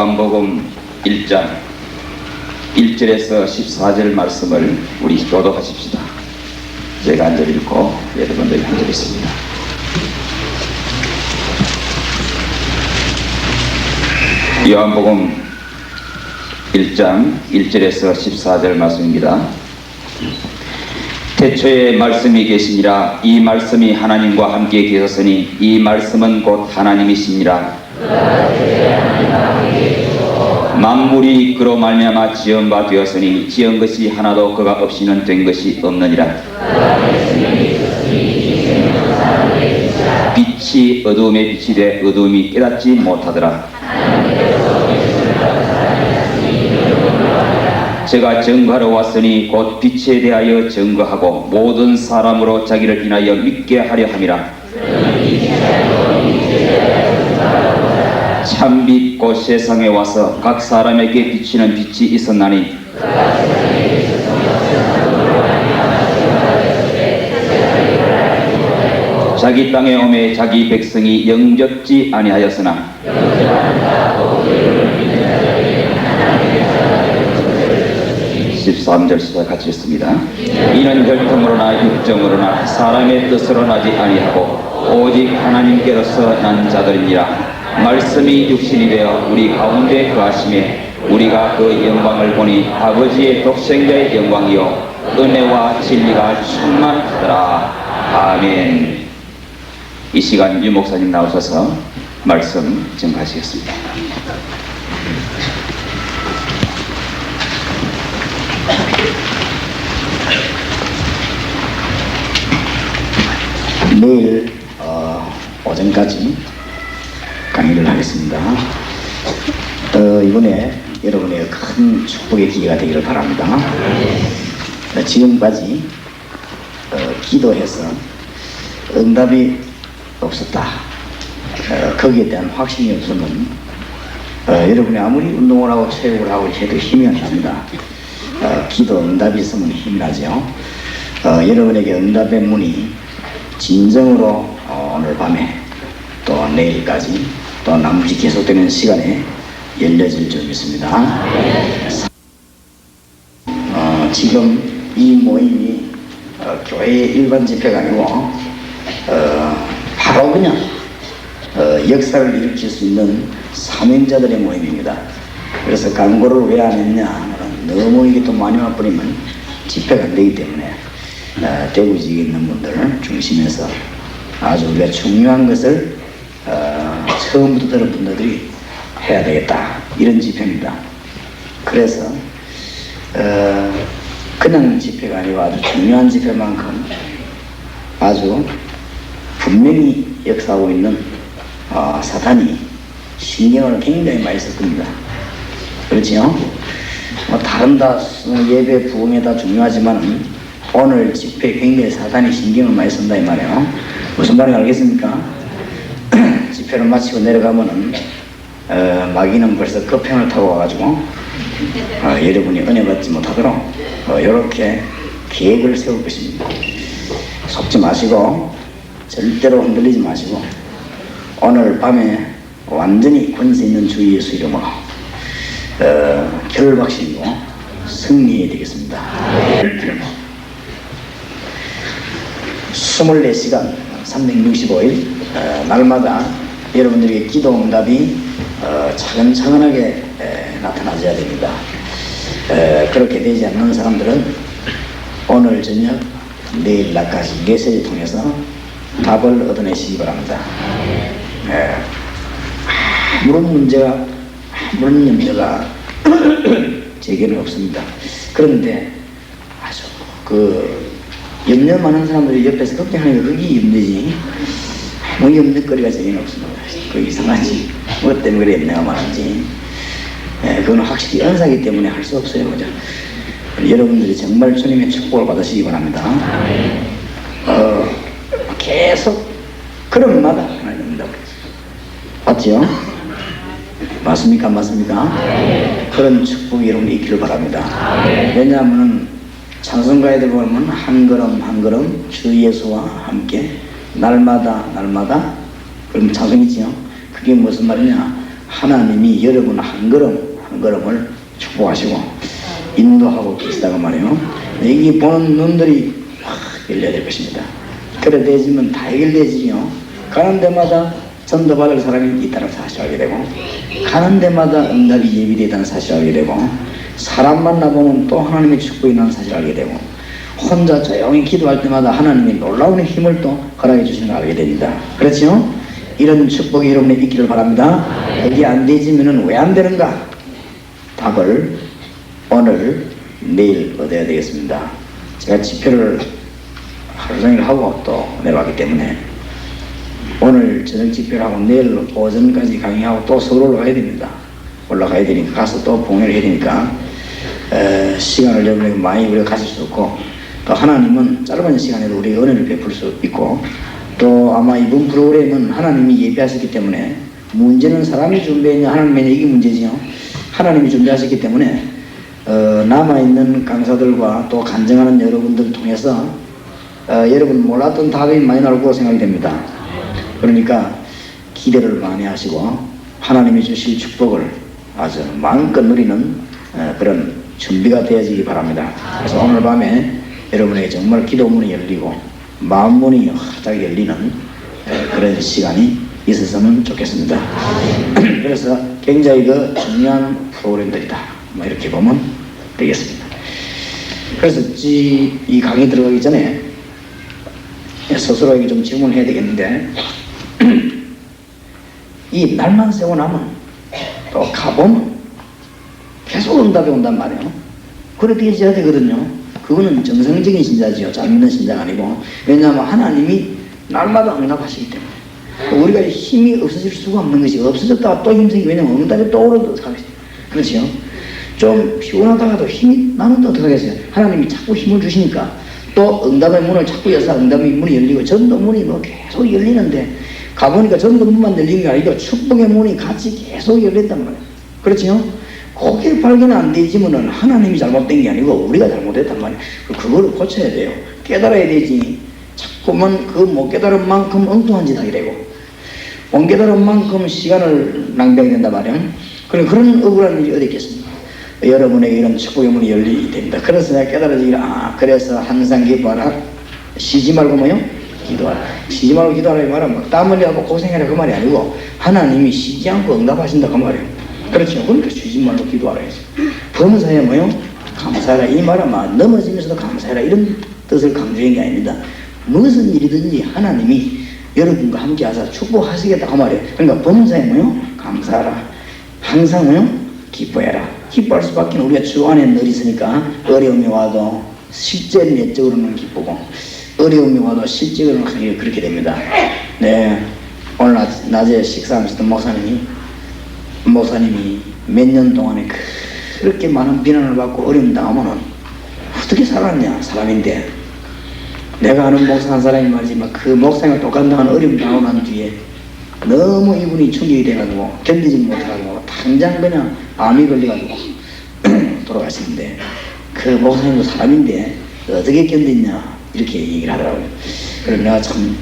요한복음 1장 1절에서 14절 말씀을 우리 교독하십시다. 제가 한 절 읽고 여러분들이 한 절 읽습니다. 요한복음 1장 1절에서 14절 말씀입니다. 태초에 말씀이 계시니라. 이 말씀이 하나님과 함께 계셨으니 이 말씀은 곧 하나님이시니라. 만물이 그로 말미암아 지은 바 되었으니 지은 것이 하나도 그가 없이는 된 것이 없느니라. 빛이 어두움에 빛이 돼 어두움이 깨닫지 못하더라. 제가 증거하러 왔으니 곧 빛에 대하여 증거하고 모든 사람으로 자기를 인하여 믿게 하려 함이라. 참빛 곧 세상에 와서 각 사람에게 비치는 빛이 있었나니 자기 땅에 오매 자기 백성이 영접지 아니하였으나 13절 시작 같이 읽습니다. 이는 혈통으로나 육정으로나 사람의 뜻으로 나지 아니하고 오직 하나님께로서 난 자들이니라. 말씀이 육신이 되어 우리 가운데 거하심에 우리가 그 영광을 보니 아버지의 독생자의 영광이요 은혜와 진리가 충만하더라. 아멘. 이 시간 유 목사님 나오셔서 말씀 증거하시겠습니다. 내일 오전까지 강의를 하겠습니다. 이번에 여러분의 큰 축복의 기회가 되기를 바랍니다. 지금까지 기도해서 응답이 없었다. 거기에 대한 확신이 없으면 여러분이 아무리 운동을 하고 체육을 하고 해도 힘이 안 납니다. 기도 응답이 있으면 힘이 나죠. 여러분에게 응답의 문이 진정으로 오늘 밤에 또 내일까지 또 나머지 계속되는 시간에 열려질 줄 믿습니다. 지금 이 모임이 교회의 일반 집회가 아니고 바로 그냥 역사를 일으킬 수 있는 사명자들의 모임입니다. 그래서 광고를 왜 안 했냐, 너무 이게 또 많이 와버리면 집회가 안 되기 때문에 대구 지역에 있는 분들 중심에서 아주 우리가 중요한 것을 처음부터 들은 분들이 해야 되겠다, 이런 집회입니다. 그래서 그냥 집회가 아니고 아주 중요한 집회만큼 아주 분명히 역사하고 있는 사탄이 신경을 굉장히 많이 쓸 겁니다. 그렇지요? 다른 다 예배 부흥에 다 중요하지만 오늘 집회 굉장히 사탄이 신경을 많이 쓴다 이 말이에요. 무슨 말인지 알겠습니까? 집회를 마치고 내려가면은 마귀는 벌써 급행을 타고 와가지고 여러분이 은혜 받지 못하도록 이렇게 계획을 세울 것입니다. 속지 마시고 절대로 흔들리지 마시고 오늘 밤에 완전히 권세 있는 주 예수 이름으로 결박신고 승리해야 되겠습니다. 24시간 365일 날마다 여러분들에게 기도 응답이 차근차근하게 나타나줘야 됩니다. 그렇게 되지 않는 사람들은 오늘 저녁 내일 낮까지 메시지 통해서 답을 얻어내시기 바랍니다. 아무런 문제가 아무런 염려가 제게는 없습니다. 그런데 아주 염려 많은 사람들이 옆에서 걱정하니까 그게 염려지, 아무 염려거리가 제게는 없습니다. 그게 이상하지. 뭐 때문에 그래 염려가 많은지. 그건 확실히 은사이기 때문에 할 수 없어요. 그죠? 여러분들이 정말 주님의 축복을 받으시기 바랍니다. 계속 그런마다 하나님 응답을 맞죠? 맞습니까? 안 맞습니까? 그런 축복이 여러분이 있기를 바랍니다. 왜냐하면 찬송가에들 보면 한 걸음 한 걸음 주 예수와 함께 날마다 날마다 그럼 찬송이지요. 그게 무슨 말이냐? 하나님이 여러분 한 걸음 한 걸음을 축복하시고 인도하고 계시다고 말이에요. 여기 보는 눈들이 확 열려야 될 것입니다. 그래 되지면 다 해결되지요. 가는 데마다 전도받을 사람이 있다는 사실을 알게 되고, 가는 데마다 응답이 예비되어 있다는 사실을 알게 되고, 사람 만나보면 또 하나님의 축복이 있다는 사실을 알게 되고, 혼자 조용히 기도할 때마다 하나님이 놀라운 힘을 또 허락해 주시는 걸 알게 됩니다. 그렇지요? 이런 축복이 여러분에 있기를 바랍니다. 이게 안 되지면은 왜 안 되는가? 답을 오늘 내일 얻어야 되겠습니다. 제가 집회를 하루 종일 하고 또 내려왔기 때문에 오늘 저녁 집회를 하고 내일 오전까지 강의하고 또 서울 올라가야 됩니다. 올라가야 되니까 가서 또 봉헌을 해야 되니까 시간을 여러분에게 많이 우리가 가질 수 없고, 또 하나님은 짧은 시간에도 우리에게 은혜를 베풀 수 있고, 또 아마 이번 프로그램은 하나님이 예비하셨기 때문에, 문제는 사람이 준비했냐 하나님의 이게 문제지요. 하나님이 준비하셨기 때문에 남아있는 강사들과 또 간증하는 여러분들을 통해서 여러분 몰랐던 답이 많이 나올 거라고 생각이 됩니다. 그러니까 기대를 많이 하시고 하나님이 주실 축복을 아주 마음껏 누리는 그런 준비가 되어지기 바랍니다. 그래서 오늘 밤에 여러분에게 정말 기도문이 열리고 마음문이 활짝 열리는 그런 시간이 있었으면 좋겠습니다. 그래서 굉장히 중요한 프로그램들이다, 뭐 이렇게 보면 되겠습니다. 그래서 이 강의 들어가기 전에 스스로에게 좀 질문을 해야 되겠는데, 이 날만 세고 나면 또 가보면 계속 응답이 온단 말이에요. 그렇게 해야 되거든요. 그거는 정상적인 신자지요. 잘 믿는 신자가 아니고. 왜냐하면 하나님이 날마다 응답하시기 때문에 우리가 힘이 없어질 수가 없는 것이, 없어졌다가 또 힘들기, 왜냐하면 응답이 또 오르도록 그렇지요. 좀 피곤하다가도 힘이 나는 또 어떻게 하겠어요? 하나님이 자꾸 힘을 주시니까 또 응답의 문을 자꾸 여서 응답의 문이 열리고, 전도 문이 뭐 계속 열리는데, 가보니까 전도 문만 열리는 게 아니고 축복의 문이 같이 계속 열린단 말이에요. 그렇지요? 그게 발견 안 되지면은 하나님이 잘못된 게 아니고 우리가 잘못했단 말이에요. 그거를 고쳐야 돼요. 깨달아야 되지. 자꾸만 그 못 깨달은 만큼 엉뚱한 짓 하게 되고, 못 깨달은 만큼 시간을 낭비하게 된단 말이에요. 그런 억울한 일이 어디 있겠습니까? 여러분에게 이런 축복의 문이 열리게 됩니다. 그래서 내가 깨달아지기를, 그래서 항상 기도하라. 쉬지 말고 뭐요? 기도하라. 쉬지 말고 기도하라 이 말은 막 땀 흘리고 고생해라 그 말이 아니고, 하나님이 쉬지 않고 응답하신다 그 말이에요. 그렇죠. 그러니까 쉬지 말고 기도하라 했어요. 범사에 뭐요? 감사해라. 이 말은 막 넘어지면서도 감사해라 이런 뜻을 강조한 게 아닙니다. 무슨 일이든지 하나님이 여러분과 함께 하사 축복하시겠다 그 말이에요. 그러니까 범사에 뭐요? 감사하라. 항상 뭐요? 기뻐해라. 기뻐할 수밖에 우리가 주 안에 늘 있으니까 어려움이 와도 실제 내적으로는 기쁘고, 어려움이 와도 실제로는 그렇게 됩니다. 네, 오늘 낮에 식사하면서도 목사님이 몇 년 동안에 그렇게 많은 비난을 받고 어려움 당하면은 어떻게 살았냐, 사람인데. 내가 아는 목사 한 사람이 말이지만 그 목사가 똑같은 어려움 당하고 난 뒤에 너무 이분이 충격이 돼가지고 견디지 못해가지고 당장 그냥 암이 걸려가지고 돌아가시는데, 그 목사님도 사람인데 어떻게 견뎠냐 이렇게 얘기를 하더라고요. 그래서 내가 참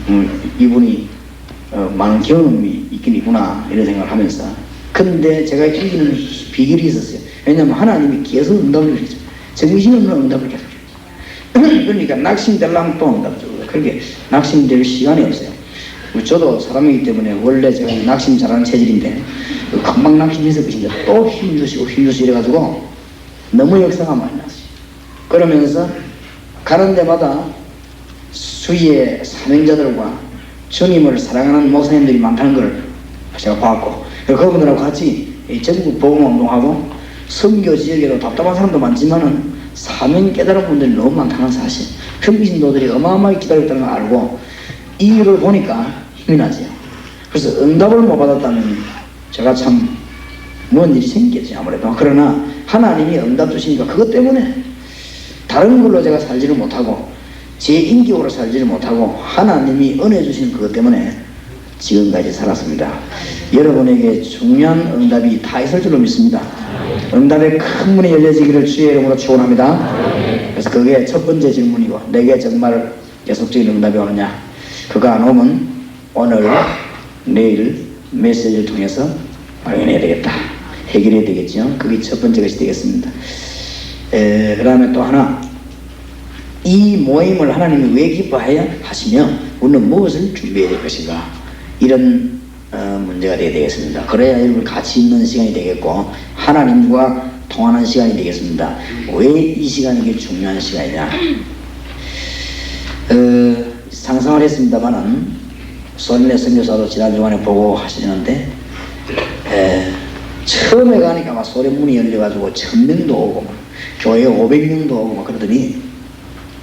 이분이 많은 경험이 있긴 있구나 이런 생각을 하면서, 근데 제가 이기는 비결이 있었어요. 왜냐하면 하나님이 계속 응답을 해줘. 정신없는 응답을 계속 해줘. 그러니까 낙심되려면 또 응답 주고, 그렇게 낙심될 시간이 없어요. 저도 사람이기 때문에 원래 제가 낙심 잘하는 체질인데 금방 낙심해서 그신데 또 힘주시고 이래가지고 너무 역사가 많이 났어요. 그러면서 가는 데마다 주위의 사명자들과 주님을 사랑하는 목사님들이 많다는 걸 제가 봤고, 그분들하고 같이 전국 복음운동하고 선교 지역에도 답답한 사람도 많지만은 사명 깨달은 분들이 너무 많다는 사실, 평신도들이 어마어마하게 기다렸다는 걸 알고 이 일을 보니까 힘이 나죠. 그래서 응답을 못 받았다면 제가 참 무슨 일이 생기겠지 아무래도. 그러나 하나님이 응답 주시니까 그것 때문에 다른 걸로 제가 살지를 못하고 제 인격으로 살지를 못하고 하나님이 은혜 주신 그것 때문에 지금까지 살았습니다. 여러분에게 중요한 응답이 다 있을 줄로 믿습니다. 응답의 큰 문이 열려지기를 주의 이름으로 축원합니다. 그래서 그게 첫 번째 질문이고, 내게 정말 계속적인 응답이 오느냐. 그거 안 오면 오늘 내일 메시지를 통해서 마련해야 되겠다. 해결해야 되겠죠. 그게 첫 번째 것이 되겠습니다. 그 다음에 또 하나, 이 모임을 하나님이 왜 기뻐하여 하시며 우리는 무엇을 준비해야 될 것인가, 이런 문제가 되겠습니다. 그래야 여러분 가치 있는 시간이 되겠고 하나님과 통하는 시간이 되겠습니다. 왜 이 시간이 이게 중요한 시간이냐, 상상을 했습니다만은 손내 선교사도 지난주간에 보고 하시는데 처음에 가니까 막 소래문이 열려가지고 1000명도 오고 막 교회에 500명도 오고 막 그러더니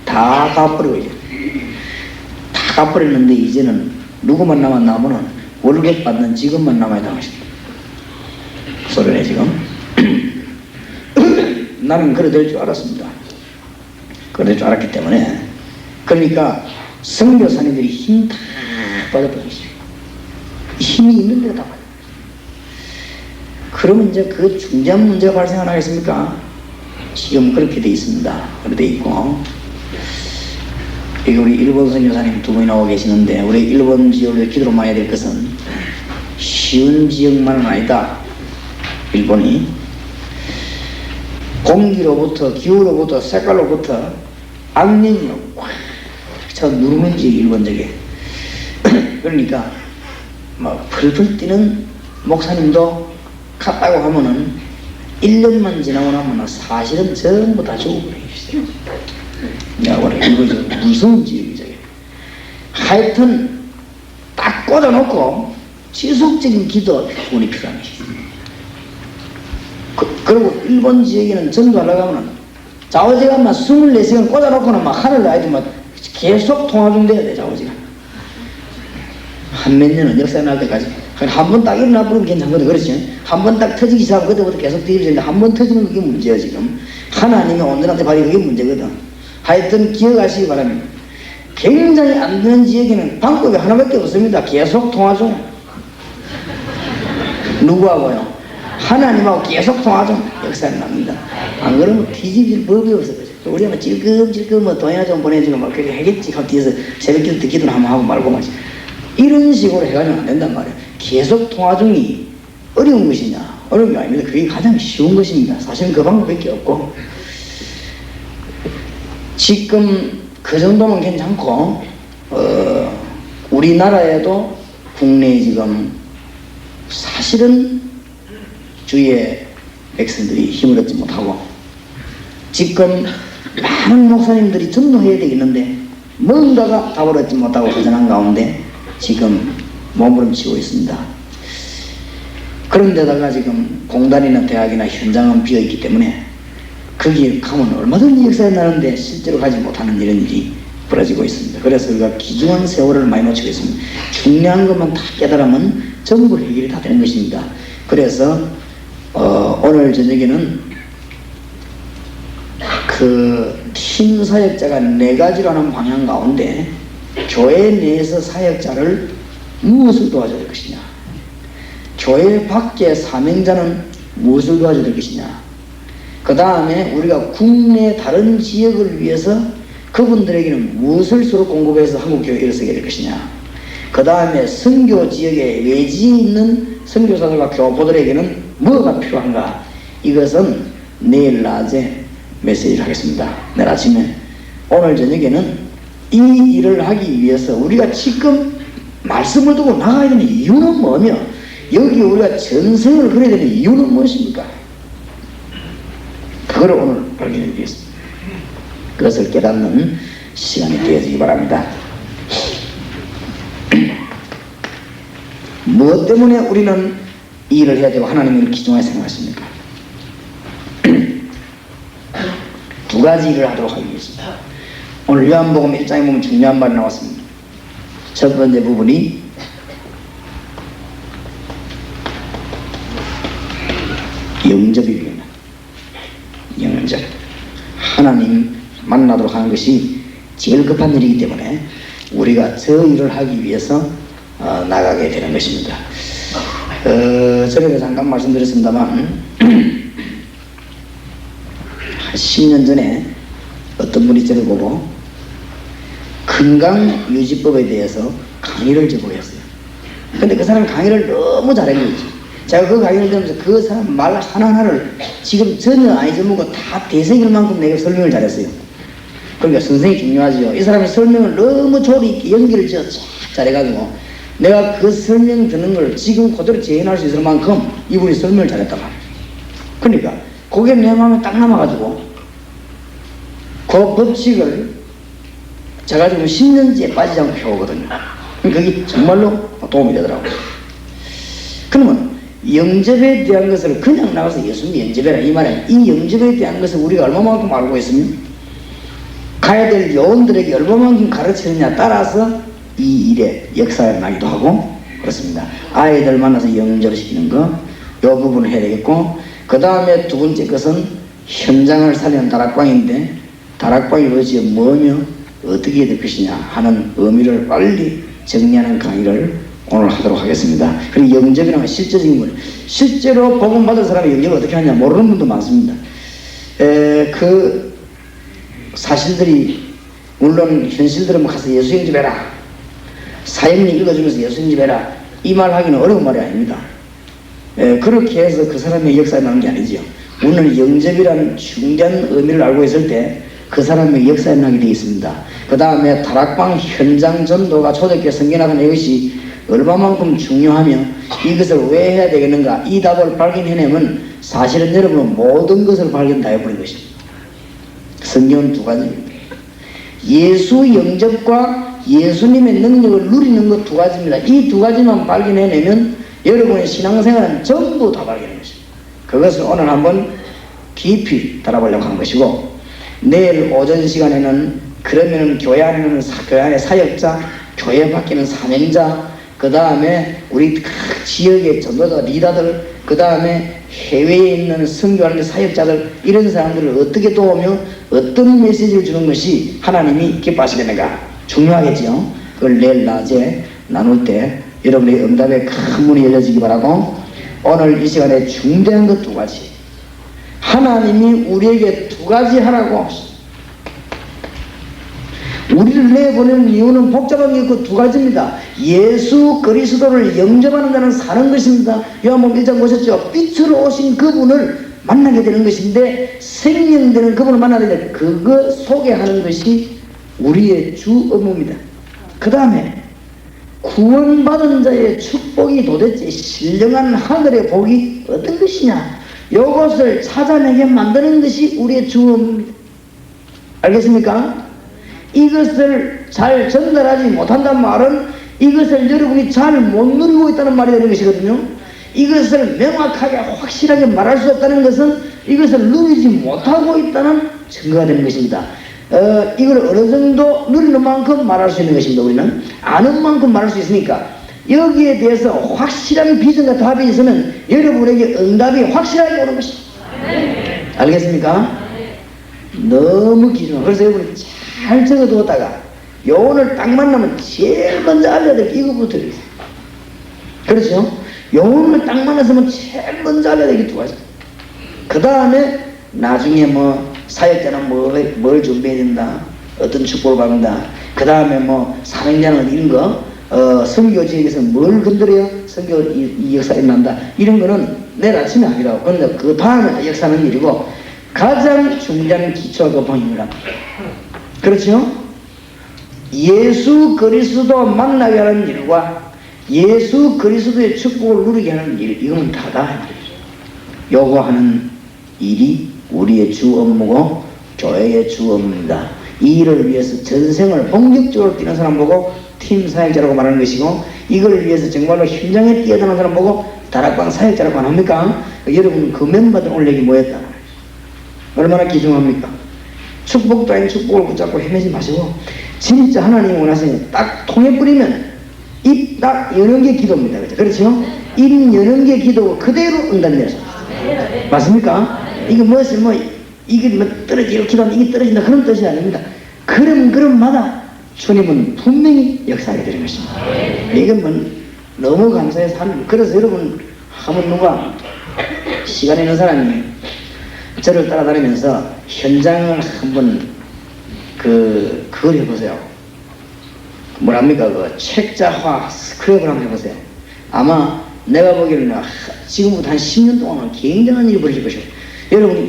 다 가버리고 이제 다 가버렸는데 이제는 누구만 남았나면은 월급 받는 직원만 남아야 당하십니다. 소련에 지금 나는 그래 될 줄 알았습니다. 그래 될 줄 알았기 때문에, 그러니까 선교사님들이 힘 다 빠져버리시죠. 힘이 있는 데가 다 빠져. 그러면 이제 그 중대한 문제가 발생 안 하겠습니까? 지금 그렇게 돼 있습니다. 그렇게 돼 있고, 여기 우리 일본 선교사님 2분이 나오고 계시는데, 우리 일본 지역을 기도로 많이 해야 될 것은 쉬운 지역만은 아니다. 일본이 공기로부터 기후로부터 색깔로부터 악령이 꽉 누르는 지역, 일본 지역에. 그러니까 막 풀풀 뛰는 목사님도 갔다고 하면은 1년만 지나고 나면 사실은 전부 다 죽어버리겠어요. 내가 원래 일본이 무서운 지역이죠. 하여튼 딱 꽂아놓고 지속적인 기도 운이 필요한 것이죠. 그리고 일본 지역에는 전도하려고 하면은 좌우지간만 24시간 꽂아놓고는 막 하늘 나야지 막 계속 통화 좀 돼야 돼. 좌우지간 한 몇 년은 역사 날 때까지 한 번 딱 일어나 버리면 괜찮거든. 그렇지? 한 번 딱 터지기 시작하면 그때부터 계속 뒤집어지는데, 한 번 터지면 그게 문제야. 지금 하나님의 온전한테 발이 그게 문제거든. 하여튼 기억하시기 바랍니다. 굉장히 안 되는 지역에는 방법이 하나밖에 없습니다. 계속 통화 중. 누구하고요? 하나님하고 계속 통화 중. 역사는 납니다. 안 그러면 뒤집질 법이 없어. 우리가 찔끔찔끔 뭐 돈이나 좀 보내주고 막 그렇게 하겠지. 그럼 뒤에서 새벽기도 기도를 한번 하고 말고 말지. 이런 식으로 해가지고 안 된단 말이에요. 계속 통화 중이 어려운 것이냐? 어려운 게 아닙니다. 그게 가장 쉬운 것입니다. 사실은 그 방법밖에 없고, 지금 그 정도면 괜찮고, 우리나라에도 국내에 지금 사실은 주위에 백성들이 힘을 얻지 못하고, 지금 많은 목사님들이 전도해야 되겠는데 뭔가가 답을 얻지 못하고 허전한 가운데 지금 몸부림치고 있습니다. 그런데다가 지금 공단이나 대학이나 현장은 비어있기 때문에 거기에 가면 얼마든지 역사에 나는데 실제로 가지 못하는 이런 일이 벌어지고 있습니다. 그래서 우리가 귀중한 세월을 많이 놓치고 있습니다. 중요한 것만 다 깨달으면 전부 해결이 다 되는 것입니다. 그래서 오늘 저녁에는 그 팀 사역자가 4가지로 하는 방향 가운데 교회 내에서 사역자를 무엇을 도와줘야 될 것이냐, 교회 밖의 사명자는 무엇을 도와줘야 될 것이냐, 그 다음에 우리가 국내 다른 지역을 위해서 그분들에게는 무엇을 서로 공급해서 한국교회에 일어서게 될 것이냐, 그 다음에 선교 지역에 외지에 있는 선교사들과 교포들에게는 뭐가 필요한가, 이것은 내일 낮에 메시지를 하겠습니다. 내일 아침에. 오늘 저녁에는 이 일을 하기 위해서 우리가 지금 말씀을 두고 나가야 되는 이유는 뭐며, 여기 우리가 전생을 그려야 되는 이유는 무엇입니까? 그걸 오늘 발견해 드리겠습니다. 그것을 깨닫는 시간이 되어지기 바랍니다. 무엇 때문에 우리는 이 일을 해야 되고 하나님을 기중하게 생각하십니까? 2가지 일을 하도록 하기 위해서입니다. 오늘 요한복음 1장에 보면 중요한 말이 나왔습니다. 첫 번째 부분이 영접입니다. 영접. 하나님 만나도록 하는 것이 제일 급한 일이기 때문에 우리가 저 일을 하기 위해서 나가게 되는 것입니다. 전에도 잠깐 말씀드렸습니다만 한 10년 전에 어떤 분이 저를 보고 건강유지법에 대해서 강의를 제보했어요. 근데 그 사람이 강의를 너무 잘한 거지. 제가 그 강의를 들으면서 그 사람 말 하나하나를 지금 전혀 안 잊어먹고 다 되새길 만큼 내가 설명을 잘했어요. 그러니까 선생님이 중요하죠. 이 사람이 설명을 너무 조리 있게 연기를 쫙 잘해가지고 내가 그 설명 듣는 걸 지금 그대로 재현할 수 있을 만큼 이분이 설명을 잘했단 말이에요. 그러니까 그게 내 마음에 딱 남아가지고 그 법칙을 제가 지금 10년째 빠지지 않고 해오거든요. 그게 정말로 도움이 되더라고요. 그러면 영접에 대한 것을 그냥 나가서 예수님 영접해라 이 말에 이 영접에 대한 것을 우리가 얼마만큼 알고 있으면 가야 될 요원들에게 얼마만큼 가르치느냐 따라서 이 일에 역사가 나기도 하고 그렇습니다. 아이들 만나서 영접시키는 거 요 부분을 해야 되겠고 그 다음에 두 번째 것은 현장을 살리는 다락방인데 다락방이 도대체 뭐며 어떻게 해야 될 것이냐 하는 의미를 빨리 정리하는 강의를 오늘 하도록 하겠습니다. 그리고 영접이라는 건 실제적인 거예요. 실제로 복음 받은 사람이 영접을 어떻게 하냐 모르는 분도 많습니다. 그 사실들이 물론 현실들은 뭐 가서 예수 영접해라 사형리 읽어주면서 예수 영접해라 이 말 하기는 어려운 말이 아닙니다. 그렇게 해서 그 사람의 역사에 나는 게 아니죠. 오늘 영접이라는 중대한 의미를 알고 있을 때 그 사람의 역사에 나게 되어 있습니다. 그 다음에 다락방 현장 전도가 초대교회 성경학은 이것이 얼마만큼 중요하며 이것을 왜 해야 되겠는가 이 답을 발견해내면 사실은 여러분은 모든 것을 발견 다 해버린 것입니다. 성경은 두 가지입니다. 예수 영접과 예수님의 능력을 누리는 것 두 가지입니다. 이 두 가지만 발견해내면 여러분의 신앙생활은 전부 다 발견하는 것입니다. 그것을 오늘 한번 깊이 달아보려고 하는 것이고 내일 오전 시간에는 그러면 교회 안에는 교회 안의 사역자, 교회 밖에는 사명자, 그 다음에 우리 각 지역의 전도자 리더들, 그 다음에 해외에 있는 선교하는 사역자들 이런 사람들을 어떻게 도우며 어떤 메시지를 주는 것이 하나님이 기뻐하시겠는가 중요하겠죠. 그걸 내일 낮에 나눌 때 여러분의 응답에 큰 문이 열려지기 바라고 오늘 이 시간에 중대한 것 두 가지 하나님이 우리에게 두 가지 하라고 우리를 내보내는 이유는 복잡한 게 그 두 가지입니다. 예수 그리스도를 영접하는 자는 사는 것입니다. 요한복음 1장 보셨죠? 빛으로 오신 그분을 만나게 되는 것인데 생명되는 그분을 만나게 되는 그거 소개하는 것이 우리의 주 업무입니다. 그 다음에 구원받은 자의 축복이 도대체 신령한 하늘의 복이 어떤 것이냐 이것을 찾아내게 만드는 것이 우리의 주 업무입니다. 알겠습니까? 이것을 잘 전달하지 못한다는 말은 이것을 여러분이 잘 못 누리고 있다는 말이 되는 것이거든요. 이것을 명확하게 확실하게 말할 수 없다는 것은 이것을 누리지 못하고 있다는 증거가 되는 것입니다. 이걸 어느 정도 누리는 만큼 말할 수 있는 것입니다. 우리는 아는 만큼 말할 수 있으니까 여기에 대해서 확실한 비전과 답이 있으면 여러분에게 응답이 확실하게 오는 것입니다. 알겠습니까? 너무 기준. 그래서 여러분이 잘 적어두었다가 요원을 딱 만나면 제일 먼저 알려야 될 게 이거부터 있어요. 그렇죠? 요원을 딱 만났으면 제일 먼저 알려야 될 게 두 가지. 그 다음에 나중에 뭐 사역자는 뭘 준비해야 된다. 어떤 축복을 받는다. 그 다음에 뭐 사명자는 이런 거 선교 지역에서 뭘 건드려야 선교 이 역사가 일어난다. 이런 거는 내일 아침에 하기로 하고 그런데 그 다음에 역사는 일이고 가장 중요한 기초가 복음입니다. 그렇죠? 예수 그리스도 만나게 하는 일과 예수 그리스도의 축복을 누리게 하는 일 이건 다다. 요거 하는 일이 우리의 주 업무고 교회의 주 업무입니다. 이 일을 위해서 전생을 본격적으로 뛰는 사람 보고 팀 사역자라고 말하는 것이고 이걸 위해서 정말로 현장에 뛰어드는 사람 보고 다락방 사역자라고 합니까? 여러분 그 멤버들 오늘 여기 모였다. 얼마나 귀중합니까? 축복도 아닌 축복을 붙잡고 헤매지 마시고 진짜 하나님 원하시는 딱 통해버리면 입 딱 여는 게 기도입니다. 그렇죠? 입 여는 게 기도고 그대로 응답이 되죠. 맞습니까? 이게 무엇이 이게 뭐 떨어지고 기도하면 이게 떨어진다 그런 뜻이 아닙니다. 그럼마다 주님은 분명히 역사하게 되는 것입니다. 이건 뭐 너무 감사해서 하는. 그래서 여러분 한번 누가 시간 있는 사람이 저를 따라다니면서 현장을 한번 그걸 해보세요. 뭐랍니까? 그 책자화 스크랩을 한번 해보세요. 아마 내가 보기에는 지금부터 한 10년 동안은 굉장한 일이 벌어질 것이에요. 여러분,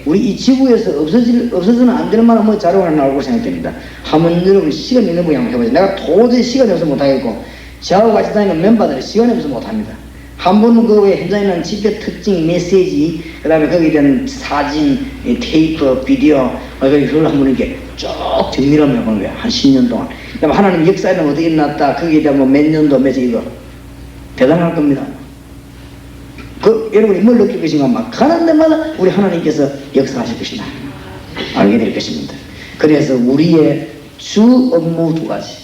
우리 이 지구에서 없어서는 안 될 만한 자료가 하나 나올 거 생각됩니다. 한번 여러분 시간 있는 분이 한번 해보세요. 내가 도저히 시간이 없어서 못하겠고, 저하고 같이 다니는 멤버들이 시간이 없어서 못합니다. 한 번은 그 외에 현장에 있는 집회 특징 메시지, 그 다음에 거기에 대한 사진, 테이프, 비디오, 그걸 한번 이렇게 쭉 정리를 하면 해보는 거예요. 한 10년 동안. 그 다음에 하나님 역사에는 어떻게 일어났다, 거기에 대한 몇 년도, 이거. 대단할 겁니다. 여러분이 뭘 느낄 것인가? 막 가는 데마다 우리 하나님께서 역사하실 것이다. 알게 될 것입니다. 그래서 우리의 주 업무 두 가지.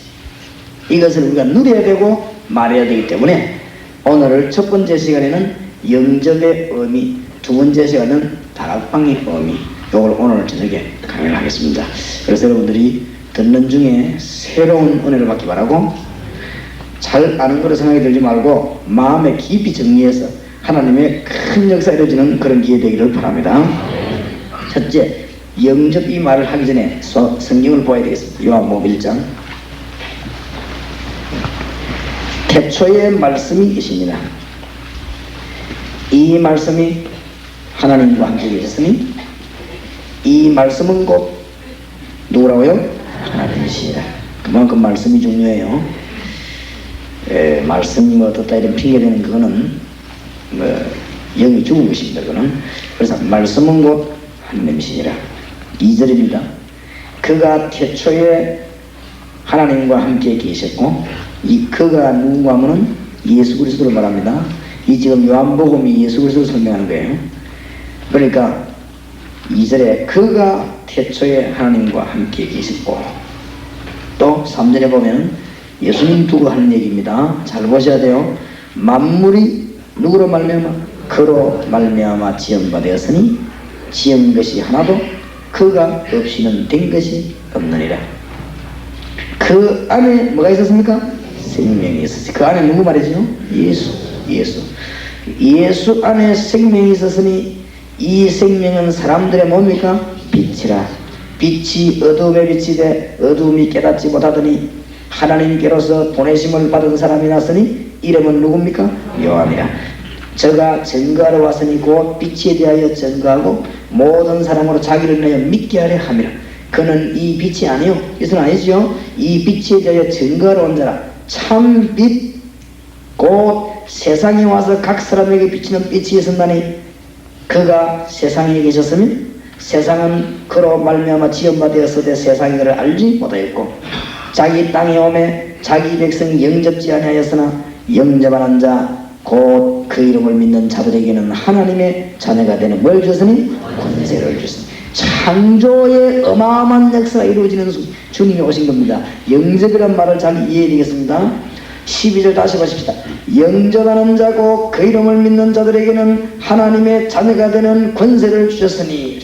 이것을 우리가 누려야 되고 말해야 되기 때문에 오늘 첫 번째 시간에는 영접의 의미, 두 번째 시간은 다락방의 의미, 이걸 오늘 저녁에 강의를 하겠습니다. 그래서 여러분들이 듣는 중에 새로운 은혜를 받기 바라고, 잘 아는 거로 생각이 들지 말고 마음에 깊이 정리해서 하나님의 큰 역사 이루어지는 그런 기회 되기를 바랍니다. 첫째, 영접 이 말을 하기 전에 성경을 보아야 되겠습니다. 요한복음 1장. 태초에 말씀이 계십니다. 이 말씀이 하나님과 함께 계셨으니 이 말씀은 곧 누구라고요? 하나님이시다. 그만큼 말씀이 중요해요. 말씀이 어떻다 이런 핑계대는 그거는 영이 죽은 것입니다. 그거는. 그래서 말씀은 곧 하나님이시니라. 2절입니다. 그가 태초에 하나님과 함께 계셨고, 이 그가 누군가 하면은 예수 그리스도를 말합니다. 이 지금 요한복음이 예수 그리스도를 설명하는 거예요. 그러니까 2절에 그가 태초에 하나님과 함께 계셨고, 또 3절에 보면 예수님 두고 하는 얘기입니다. 잘 보셔야 돼요. 만물이 누구로 말미암아? 그로 말미암아 지음바 되었으니 지은 것이 하나도 그가 없이는 된 것이 없느니라. 그 안에 뭐가 있었습니까? 생명이 있었어요. 그 안에 누구 말이죠? 예수 안에 생명이 있었으니 이 생명은 사람들의 뭡니까? 빛이라. 빛이 어둠에 빛이 돼 어둠이 깨닫지 못하더니 하나님께로서 보내심을 받은 사람이 났으니 이름은 누굽니까? 요한이라. 저가 증거하러 왔으니 곧 빛에 대하여 증거하고 모든 사람으로 자기를 내어 믿게 하려 함이라. 그는 이 빛이 아니요, 이것은 아니지요. 이 빛에 대하여 증거하러 온 자라. 참 빛, 곧 세상에 와서 각 사람에게 비치는 빛이 있었나니 그가 세상에 계셨으면 세상은 그로 말미암아 지음바 되었으되 세상이 그를 알지 못하였고 자기 땅에 오매 자기 백성이 영접지 아니하였으나 영접하는 자 곧 그 이름을 믿는 자들에게는 하나님의 자녀가 되는 뭘 주셨으니? 권세를 주셨으니. 창조의 어마어마한 역사가 이루어지는 주님이 오신 겁니다. 영접이란 말을 잘 이해해야 되겠습니다. 12절 다시 보십시다. 영접하는 자고 그 이름을 믿는 자들에게는 하나님의 자녀가 되는 권세를 주셨으니.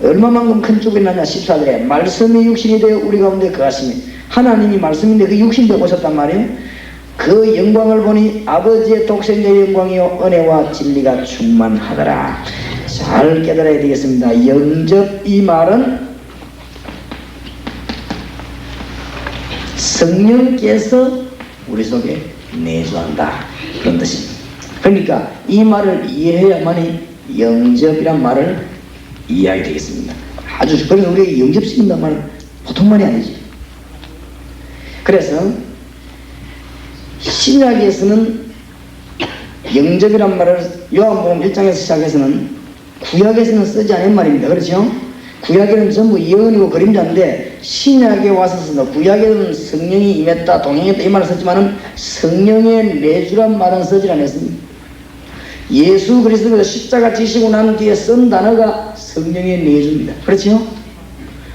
얼마만큼 큰 축이 나냐. 14절에 말씀이 육신이 되어 우리 가운데 거하시니. 하나님이 말씀인데 그 육신 되어 오셨단 말이에요. 그 영광을 보니 아버지의 독생자의 영광이요 은혜와 진리가 충만하더라. 잘 깨달아야 되겠습니다. 영접 이 말은 성령께서 우리 속에 내주한다, 그런 뜻입니다. 그러니까 이 말을 이해해야만이 영접이란 말을 이해하게 되겠습니다. 아주. 그래서 우리가 영접시킨다는 말은 보통 말이 아니지. 그래서 신약에서는 영접이란 말을 요한복음 1장에서 시작해서는 구약에서는 쓰지 않은 말입니다. 그렇죠? 구약에는 전부 예언이고 그림자인데 신약에 와서 쓴다. 구약에는 성령이 임했다, 동행했다 이 말을 썼지만은 성령의 내주란 말은 쓰지 않았습니다. 예수 그리스도가 십자가 지시고 난 뒤에 쓴 단어가 성령의 내주입니다. 그렇죠?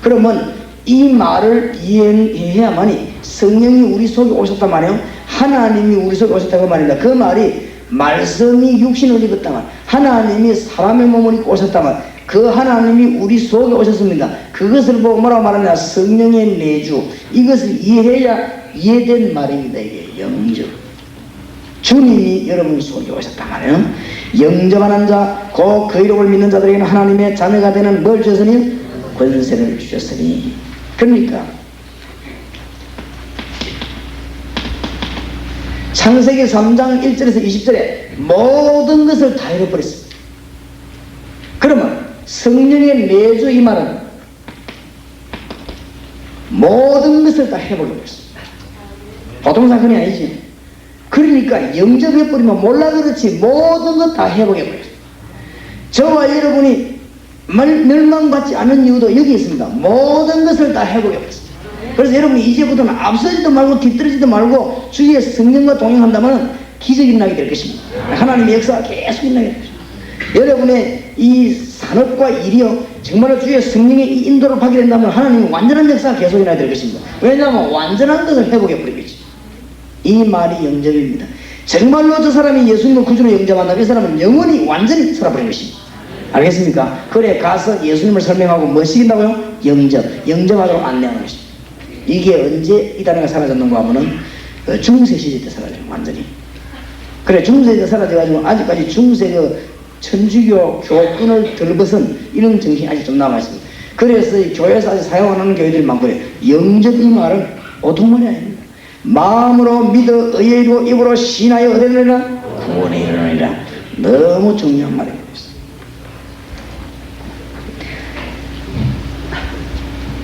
그러면 이 말을 이해해야만이 성령이 우리 속에 오셨단 말이에요. 하나님이 우리 속에 오셨다고 말입니다. 그 말이 말씀이 육신을 입었다만 하나님이 사람의 몸을 입고 오셨다만 그 하나님이 우리 속에 오셨습니다. 그것을 보고 뭐라고 말하냐? 성령의 내주. 이것을 이해해야 이해된 말입니다. 이게 영접. 주님이 여러분 속에 오셨단 말이에요. 영접하는 자, 곧 그 이름을 믿는 자들에게는 하나님의 자녀가 되는 뭘 주셨으니? 권세를 주셨으니. 그러니까 창세기 3장 1절에서 20절에 모든 것을 다 잃어버렸습니다. 그러면 성령의 내주 이 말은 모든 것을 다 해버려버렸습니다. 보통 사건이 아니지. 그러니까 영접해버리면 몰라 그렇지 모든 것 다 해버려버렸어요. 저와 여러분이 멸망받지 않은 이유도 여기 있습니다. 모든 것을 다 해버려버렸어요. 그래서 여러분이 이제부터는 앞서지도 말고 뒤떨어지도 말고 주의 성령과 동행한다면 기적이 일어나게 될 것입니다. 하나님의 역사가 계속 일어나게 될 것입니다. 여러분의 이 산업과 일이요 정말로 주의 성령의 이 인도를 받게 된다면 하나님은 완전한 역사가 계속 일어나게 될 것입니다. 왜냐하면 완전한 것을 회복해 버리겠지. 이 말이 영접입니다. 정말로 저 사람이 예수님을 구주로 영접한다면 이 사람은 영원히 완전히 살아버린 것입니다. 알겠습니까? 그래 가서 예수님을 설명하고 뭐 시킨다고요? 영접하도록 안내하는 것입니다. 이게 언제 이 단어가 사라졌는가 하면은 중세 시대 때 사라져요. 완전히. 그래 중세 때 사라져가지고 아직까지 중세 천주교 교권을 들벗은 이런 정신이 아직 좀 남아있습니다. 그래서 이 교회에서 아직 사용하는 교회들이 많고요. 영접 이 말은 보통 말이 아닙니다. 마음으로 믿어 의의로 입으로 신하여 얻으리라 구원에 이르느니라. 너무 중요한 말입니다.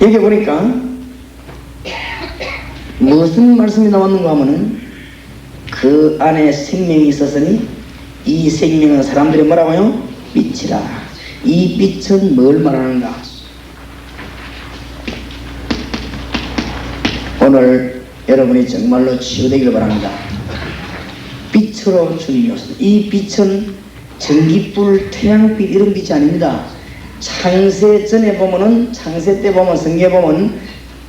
여기 보니까 무슨 말씀이 나왔는가 하면은 그 안에 생명이 있었으니 이 생명은 사람들이 뭐라고요? 빛이라. 이 빛은 뭘 말하는가? 오늘 여러분이 정말로 치유되기를 바랍니다. 빛으로 주님이 오셨습니다. 이 빛은 전기불, 태양빛 이런 빛이 아닙니다. 창세 전에 보면은 창세 때 보면 성경에 보면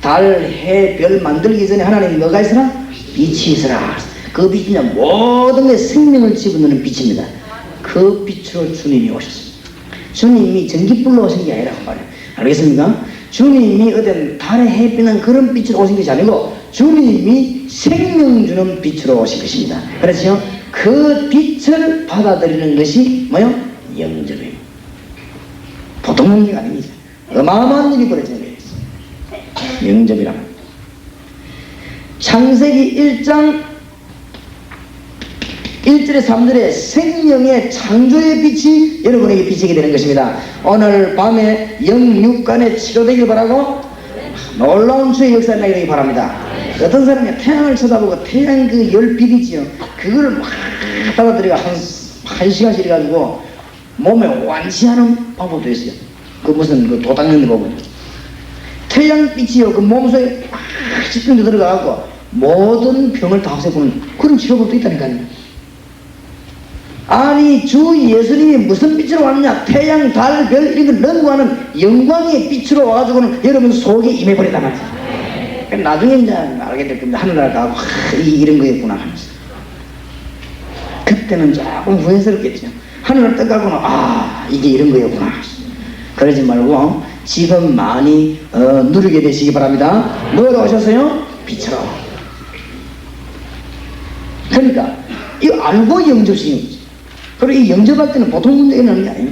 달, 해, 별 만들기 전에 하나님이 뭐가 있으라? 빛이 있으라. 그 빛이 모든 게 생명을 집어넣는 빛입니다. 그 빛으로 주님이 오셨습니다. 주님이 전기불로 오신 게 아니라고 말해요. 알겠습니까? 주님이 어떤 달에 햇빛은 그런 빛으로 오신 것이 아니고 주님이 생명 주는 빛으로 오신 것입니다. 그렇죠? 그 빛을 받아들이는 것이 뭐요? 영접이에요. 보통 문제가 아닙니다. 어마어마한 일이 벌어지는 거예요. 영접이라. 창세기 1장 1절에 3절에 생명의 창조의 빛이 여러분에게 비치게 되는 것입니다. 오늘 밤에 영육간에 치료되길 바라고 놀라운 주의 역사가 나기를 바랍니다. 어떤 사람이 태양을 쳐다보고 태양 그 열빛이지요. 그걸 막 받아들이고 한 시간씩 해가지고 몸에 완치하는 방법도 있어요. 그 무슨 그 도당연히 보면 태양빛이요 그 몸속에 막 집중도 들어가고 모든 병을 다 없애보는 그런 치료법도 있다니까요. 아니 주 예수님이 무슨 빛으로 왔느냐? 태양, 달, 별 이런 걸 넘어가는 영광의 빛으로 와가지고는 여러분 속에 임해버리단 말이에요. 나중에 이제 알게 될 겁니다. 하늘나라 가고 이런 거였구나 하면서. 그때는 조금 후회스럽겠죠. 하늘을 떠가고는 이게 이런 거였구나. 그러지 말고 지금 많이 누리게 되시기 바랍니다. 뭐로 오셨어요? 빛으로. 그러니까 이거 알고 영접시키는 거죠. 그리고 이 영접할 때는 보통 문제가 있는 게 아니에요.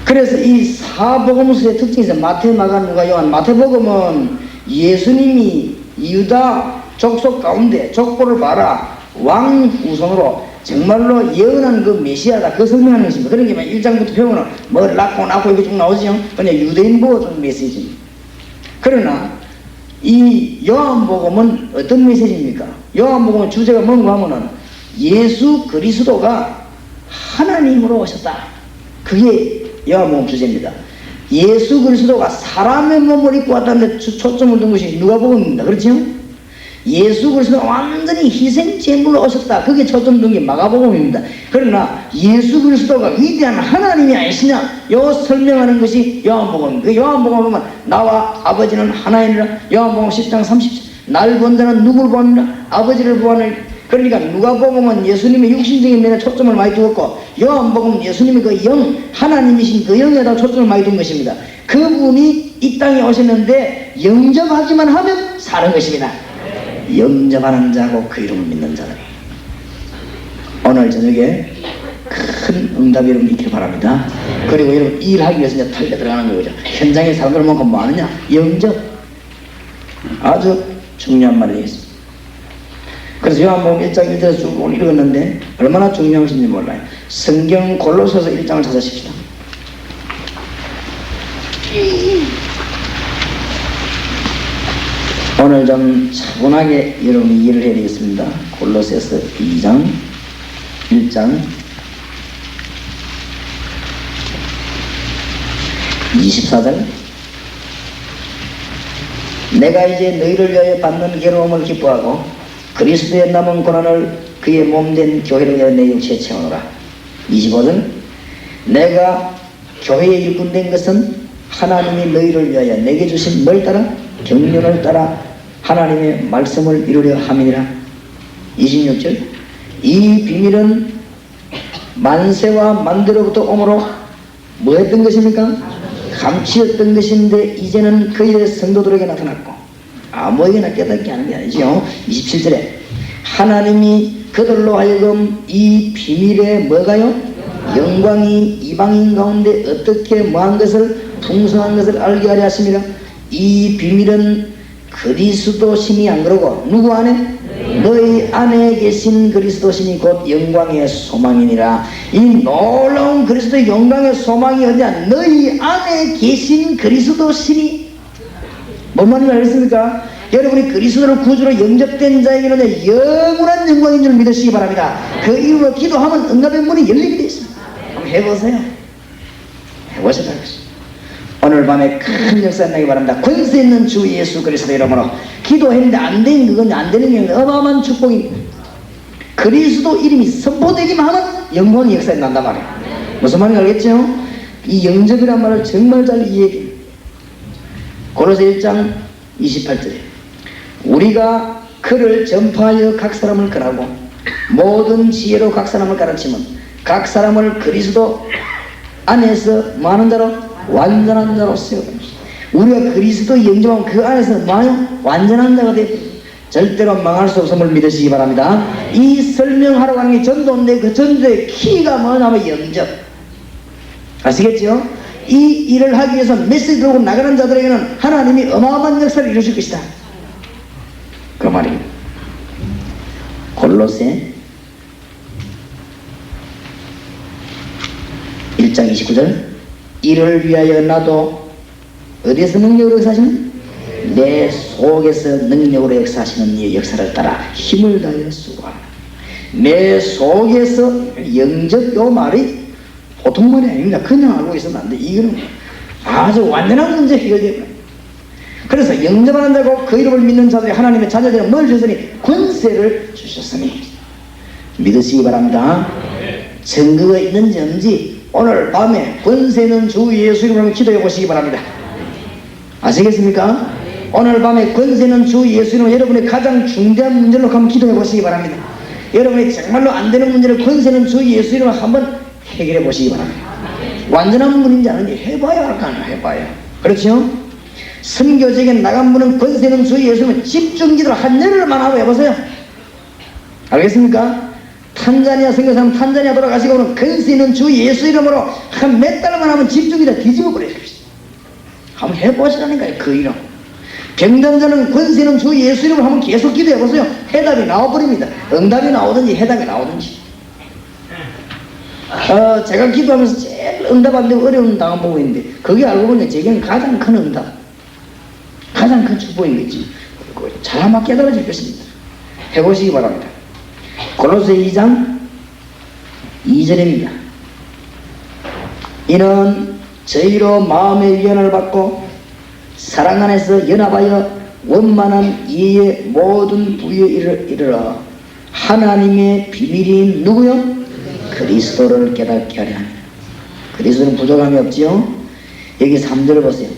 그래서 이 사복음서의 특징이 있어요. 마태, 마가, 누가, 요한. 마태복음은 예수님이 유다 족속 가운데 족보를 봐라 왕 후손으로 정말로 예언한 그 메시아다 그 설명하는 것입니다. 그러니까 1장부터 배우면 뭐 낳고 이거 쭉 나오지요. 그냥 유대인 보고 좀 메시지입니다. 그러나 이 요한복음은 어떤 메시지입니까? 요한복음의 주제가 뭔가 하면은 예수 그리스도가 하나님으로 오셨다. 그게 요한복음 주제입니다. 예수 그리스도가 사람의 몸을 입고 왔다는데 초점을 둔 것이 누가복음입니다. 그렇죠? 예수 그리스도가 완전히 희생제물로 오셨다. 그게 초점 둔 게 마가복음입니다. 그러나 예수 그리스도가 위대한 하나님이 아니시냐? 요 설명하는 것이 요한복음입니다. 그 요한복음 보면 나와 아버지는 하나이니라. 요한복음 10장 30절 날 본 자는 누구를 보느냐? 아버지를 보느냐. 그러니까 누가복음은 예수님의 육신적인 면에 초점을 많이 두었고 요한복음은 예수님의 그 영, 하나님이신 그 영에다 초점을 많이 둔 것입니다. 그분이 이 땅에 오셨는데 영접하기만 하면 사는 것입니다. 영접하는 자고 그 이름을 믿는 자들이 오늘 저녁에 큰 응답이 여러분 있길 바랍니다. 그리고 여러분 일하기 위해서 이제 달려 들어가는 거죠. 현장에 사람들 만큼 뭐 하느냐? 영접. 아주 중요한 말이 되겠습니다. 그래서 요한복음 1장 1절에서 쭉 오늘 읽었는데 얼마나 중요한 것인지 몰라요. 성경 골로새서 1장을 찾으십시다. 오늘 좀 차분하게 여러분이 이해를 해야 되겠습니다. 골로새서 2장 1장 24절. 내가 이제 너희를 위하여 받는 괴로움을 기뻐하고 그리스도의 남은 고난을 그의 몸된 교회를 위하여 내 육체에 채우노라. 25절. 내가 교회에 일꾼된 것은 하나님이 너희를 위하여 내게 주신 뭘 따라? 경륜을 따라 하나님의 말씀을 이루려 함이니라. 26절. 이 비밀은 만세와 만대로부터 오므로 뭐 했던 것입니까? 감추었던 것인데 이제는 그의 성도들에게 나타났고 아무에게나 깨닫게 하는 게 아니죠. 27절에 하나님이 그들로 하여금 이 비밀에 뭐가요? 영광이 이방인 가운데 어떻게 뭐한 것을 풍성한 것을 알게 하려 하십니다. 이 비밀은 그리스도 신이 안 그러고 누구 안에? 너희 안에 계신 그리스도 신이 곧 영광의 소망이니라. 이 놀라운 그리스도의 영광의 소망이 어디야? 너희 안에 계신 그리스도 신이 뭔 말인지 알겠습니까? 여러분이 그리스도를 구주로 영접된 자에게는 영원한 영광인 줄 믿으시기 바랍니다. 그 이유로 기도하면 응답의 문이 열리게 되어 있습니다. 한번 해보세요. 해보시라는 것입니다. 오늘 밤에 큰 역사 나기 바랍니다. 권세 있는 주 예수 그리스도 이름으로 기도했는데 안 된 그건 안 되는 게 어마어마한 축복입니다. 그리스도 이름이 선포되기만 하면 영광의 역사에 난단 말이에요. 무슨 말인지 알겠죠? 이 영접이란 말을 정말 잘 이해해요. 고로새 1장 28절에 우리가 그를 전파하여 각 사람을 권하고 모든 지혜로 각 사람을 가르치면 각 사람을 그리스도 안에서 많은 자로 완전한 자로 세워갑니다. 우리가 그리스도 영접하면 그 안에서 뭐요? 완전한 자가 되고 절대로 망할 수 없음을 믿으시기 바랍니다. 이 설명하러 가는 게 전도인데 그 전도의 키가 뭐냐면 영접. 아시겠죠? 이 일을 하기 위해서 메시지 들고 나가는 자들에게는 하나님이 어마어마한 역사를 이루실 것이다. 그 말입니다. 골로새 1장 29절. 이를 위하여 나도 어디에서 능력으로 역사하시는? 내 속에서 능력으로 역사하시는 이 역사를 따라 힘을 다하여 수고하라. 내 속에서 영접 요 말이 보통 말이 아닙니다. 그냥 알고 있으면 안 돼. 이거는 아주 완전한 문제 해결돼요. 그래서 영접하는 자고 그 이름을 믿는 자들이 하나님의 자녀들은 뭘 주셨으니? 권세를 주셨으니 믿으시기 바랍니다. 증거가 있는지 없는지 오늘 밤에 권세는 주 예수 이름으로 기도해 보시기 바랍니다. 아시겠습니까? 오늘 밤에 권세는 주 예수 이름으로 여러분의 가장 중대한 문제로 한번 기도해 보시기 바랍니다. 여러분이 정말로 안 되는 문제를 권세는 주 예수 이름으로 한번 해결해 보시기 바랍니다. 완전한 분인지 아닌지 해봐야 할 거 아니에요. 해봐야. 그렇죠? 선교지에 나간 분은 권세는 주 예수 이름으로 집중기도를 한 열흘만 하고 해보세요. 알겠습니까? 탄자니아 선교사는 탄자니아 돌아가시고는 권세는 주 예수 이름으로 한 몇 달만 하면 집중기도 뒤집어 버려요. 한번 해보시라니까요. 그 이름. 병단자는 권세는 주 예수 이름으로 한번 계속 기도해보세요. 해답이 나와버립니다. 응답이 나오든지 해답이 나오든지. 제가 기도하면서 제일 응답 안 되고 어려운 당한 보고 있는데 그게 알고 보니 제게는 가장 큰 응답, 가장 큰 축복인 거지. 잘 아마 깨달아질 것입니다. 해보시기 바랍니다. 골로새 2장 2절입니다. 이는 저희로 마음의 위안을 받고 사랑 안에서 연합하여 원만한 이해의 모든 부유에 이르러 하나님의 비밀인 누구요? 그리스도를 깨닫게 하려 합니다. 그리스도는 부족함이 없지요? 여기 3절을 보세요.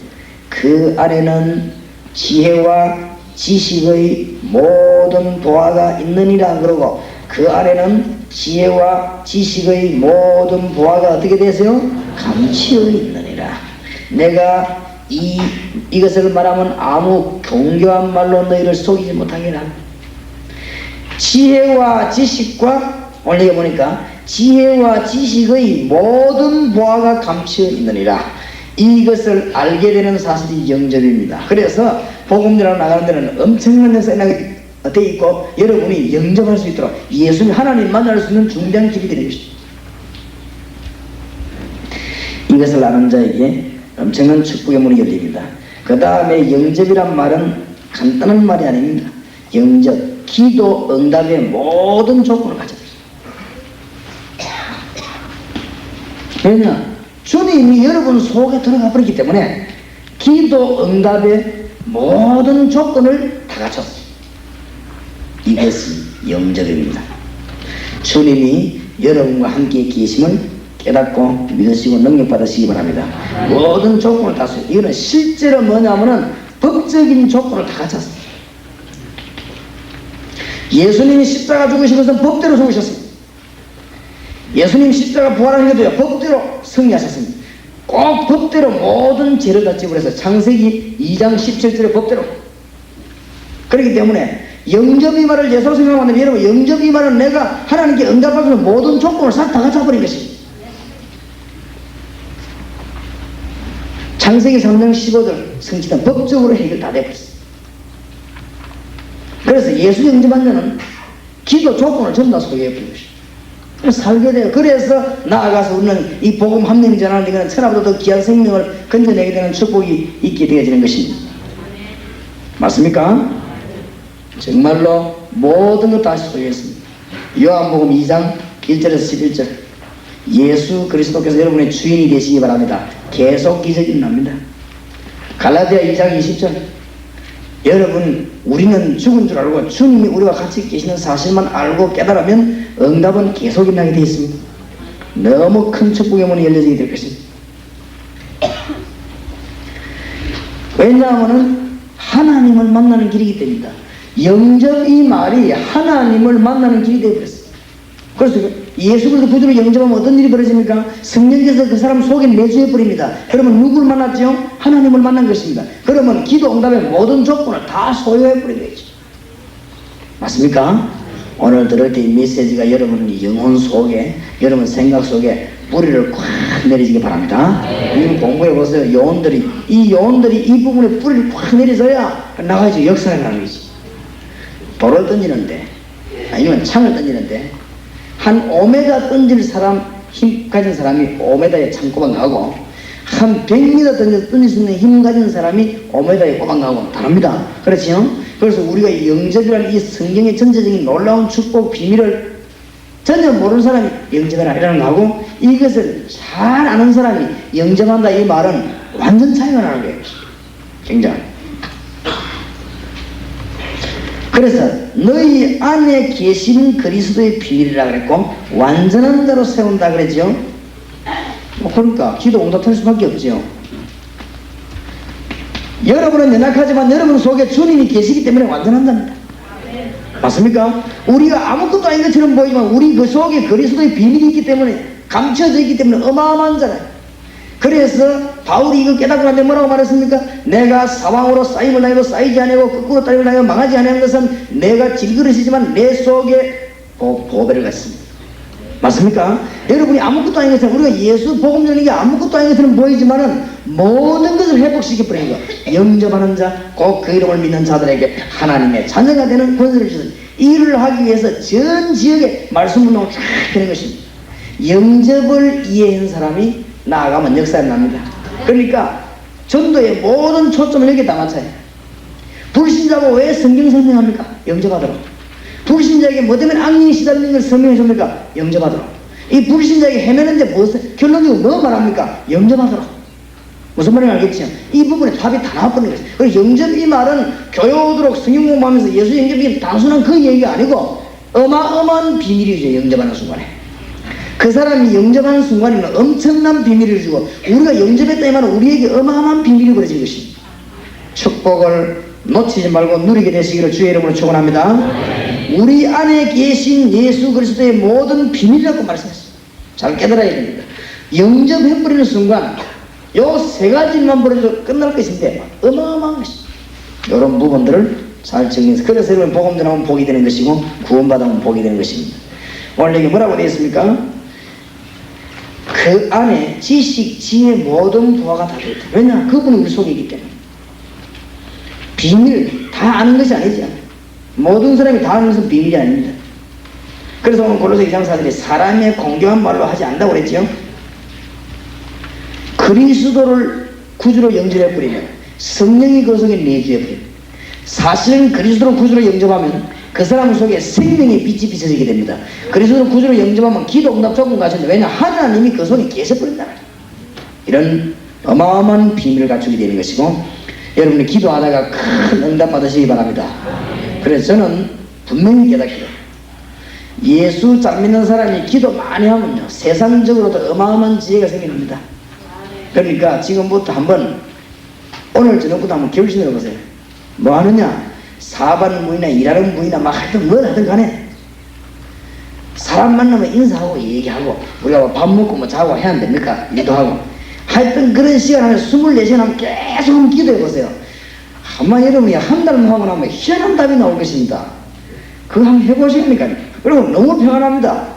그 안에는 지혜와 지식의 모든 보화가 있느니라 그러고 그 안에는 지혜와 지식의 모든 보화가 어떻게 되세요? 감추어 있느니라. 내가 이것을 말하면 아무 경교한 말로 너희를 속이지 못하게라. 지혜와 지식과 오늘 보니까 지혜와 지식의 모든 보화가 감추어 있느니라. 이것을 알게 되는 사실이 영접입니다. 그래서 복음 전하러 나가는 데는 엄청난 역사가 돼 있고 여러분이 영접할 수 있도록 예수님 하나님 만날 수 있는 중대한 길이 되는 것입니다. 이것을 아는 자에게 엄청난 축복의 문이 열립니다. 그 다음에 영접이란 말은 간단한 말이 아닙니다. 영접, 기도, 응답의 모든 조건을 가져요. 왜냐? 주님이 여러분 속에 들어가 버렸기 때문에 기도, 응답의 모든 조건을 다 갖췄어요. 이것이 영접입니다. 주님이 여러분과 함께 계심을 깨닫고 믿으시고 능력받으시기 바랍니다. 모든 조건을 다 갖췄어요. 이거는 실제로 뭐냐면은 법적인 조건을 다 갖췄어요. 예수님이 십자가 죽으신 것은 법대로 죽으셨습니다. 예수님 십자가 부활하신 것도요 법대로 승리하셨습니다. 꼭 법대로 모든 죄를 다 지불해서 창세기 2장 17절에 법대로. 그렇기 때문에 영접이 말을 예수로 생각하면 여러분 영접이 말은 내가 하나님께 응답할 수 있는 모든 조건을 다 갖춰버린 것입니다. 창세기 3장 15절 성취된 법적으로 해결 다 되어버렸어요. 그래서 예수 영접한 자는 기도 조건을 전부 다 소유해버린 것입니다. 살게 돼요. 그래서 나아가서 우리는 이 복음 함령 전하는 데는 천하보다 더 귀한 생명을 건져내게 되는 축복이 있게 되어지는 것입니다. 맞습니까? 정말로 모든 것 다 소유했습니다. 요한복음 2장 1절에서 11절 예수 그리스도께서 여러분의 주인이 되시기 바랍니다. 계속 기적이 일어납니다. 갈라디아 2장 20절 여러분 우리는 죽은 줄 알고 주님이 우리와 같이 계시는 사실만 알고 깨달으면 응답은 계속 일어나게 되어 있습니다. 너무 큰 축복의 문이 열려지게 될 것입니다. 왜냐하면 하나님을 만나는 길이기 때문이다. 영접 이 말이 하나님을 만나는 길이 되어버렸어요. 그래서 예수 그리스도 구주로 영접하면 어떤 일이 벌어집니까? 성령께서 그 사람 속에 내주해 버립니다. 그러면 누구를 만났죠? 하나님을 만난 것입니다. 그러면 기도 응답의 모든 조건을 다 소유해 버린 거죠. 맞습니까? 오늘 들을 때 이 메시지가 여러분 영혼 속에 여러분 생각 속에 뿌리를 꽉 내리시기 바랍니다. 이 공부해 보세요. 요원들이 이 부분에 뿌리를 꽉 내려줘야 나가야지 역사가 나는 거지. 돌을 던지는데 아니면 창을 던지는데 한 5m 던질 사람 힘 가진 사람이 5m에 창 꼬박나가고 한 100m 던질 수 있는 힘 가진 사람이 5m에 꼬박나가고 다릅니다. 그렇지요? 그래서 우리가 이 영접이라는 이 성경의 전체적인 놀라운 축복 비밀을 전혀 모르는 사람이 영접을 하려는 하고 이것을 잘 아는 사람이 영접한다 이 말은 완전 차이가 나는 거예요. 굉장히. 그래서 너희 안에 계시는 그리스도의 비밀이라 그랬고 완전한 자로 세운다 그랬죠. 그러니까 기도 응답할 수밖에 없죠. 여러분은 연약하지만 여러분 속에 주님이 계시기 때문에 완전한답니다. 맞습니까? 우리가 아무것도 아닌 것처럼 보이지만 우리 그 속에 그리스도의 비밀이 있기 때문에 감춰져 있기 때문에 어마어마한 자라요. 그래서 바울이 이거 깨닫고 나는데 뭐라고 말했습니까? 내가 사왕으로 쌓임을 당해도 쌓이지 아니하고 거꾸로 따임을 당해도 망하지 아니하는 것은 내가 질그릇이지만 내 속에 보배를 갖습니다. 맞습니까? 여러분이 아무것도 아닌 것처럼 우리가 예수 복음 전하는 게 아무것도 아닌 것처럼 보이지만은 모든 것을 회복시켜버리는 거. 영접하는 자, 꼭 그 이름을 믿는 자들에게 하나님의 자녀가 되는 권세를 주신 일을 하기 위해서 전 지역에 말씀문으로 쫙 되는 것입니다. 영접을 이해한 사람이 나아가면 역사가 납니다. 그러니까 전도의 모든 초점을 여기에 다 맞춰요. 불신자고 왜 성경 설명합니까? 영접하도록. 불신자에게 뭐 때문에 악령이 시달리는 걸 설명해 줍니까? 영접하도록. 이 불신자에게 헤매는데 무엇을 결론적으로 뭐 말합니까? 영접하도록. 무슨 말인지 알겠죠? 이 부분에 답이 다 나와버리는 거죠. 그래서 영접 이 말은 교요도록 성경 공부하면서 예수 영접이 단순한 그 얘기가 아니고 어마어마한 비밀이죠. 영접하는 순간에. 그 사람이 영접하는 순간에는 엄청난 비밀을 주고 우리가 영접했다 이 말은 우리에게 어마어마한 비밀이 벌어진 것입니다. 축복을 놓치지 말고 누리게 되시기를 주의 이름으로 축원합니다. 우리 안에 계신 예수 그리스도의 모든 비밀이라고 말씀했습니다. 잘 깨달아야 됩니다. 영접해버리는 순간 요 세 가지만 벌어져도 끝날 것인데 어마어마한 것입니다. 이런 부분들을 잘 정리해서 그래서 여러분 복음 전하면 복이 되는 것이고 구원받으면 복이 되는 것입니다. 오늘 여기 뭐라고 되어 있습니까? 그 안에 지식, 지혜 모든 부하가 다 되었다. 왜냐? 그분이 우리 속에 있기 때문에. 비밀 다 아는 것이 아니지. 모든 사람이 다 아는 것은 비밀이 아닙니다. 그래서 오늘 골로새 2장 4절에 사람의 공교한 말로 하지 않는다고 그랬죠. 그리스도를 구주로 영접해버리면 성령이 그 속에 내주해버립니다. 사실은 그리스도를 구주로 영접하면 그 사람 속에 생명의 빛이 비춰지게 됩니다. 그리스도를 구주로 영접하면 기도 응답 조건 가신데, 왜냐 하나님이 그 속에 계셔버린다. 이런 어마어마한 비밀을 갖추게 되는 것이고, 여러분이 기도하다가 큰 응답 받으시기 바랍니다. 그래서 저는 분명히 깨닫기로 예수 잘 믿는 사람이 기도 많이 하면요 세상적으로도 어마어마한 지혜가 생깁니다. 그러니까 지금부터 한번 오늘 저녁부터 한번 결심해 보세요. 뭐 하느냐? 사업하는 분이나 일하는 분이나 막 하여튼 뭘 하든 간에 사람 만나면 인사하고 얘기하고, 우리가 뭐 밥 먹고 뭐 자고 해야 안 됩니까? 일도 하고. 하여튼 그런 시간 안에 24시간 하면 계속 기도해 보세요. 아마 여러분이 한 달만 하고 나면 희한한 답이 나올 것입니다. 그거 한번 해보십니까? 그리고 너무 평안합니다.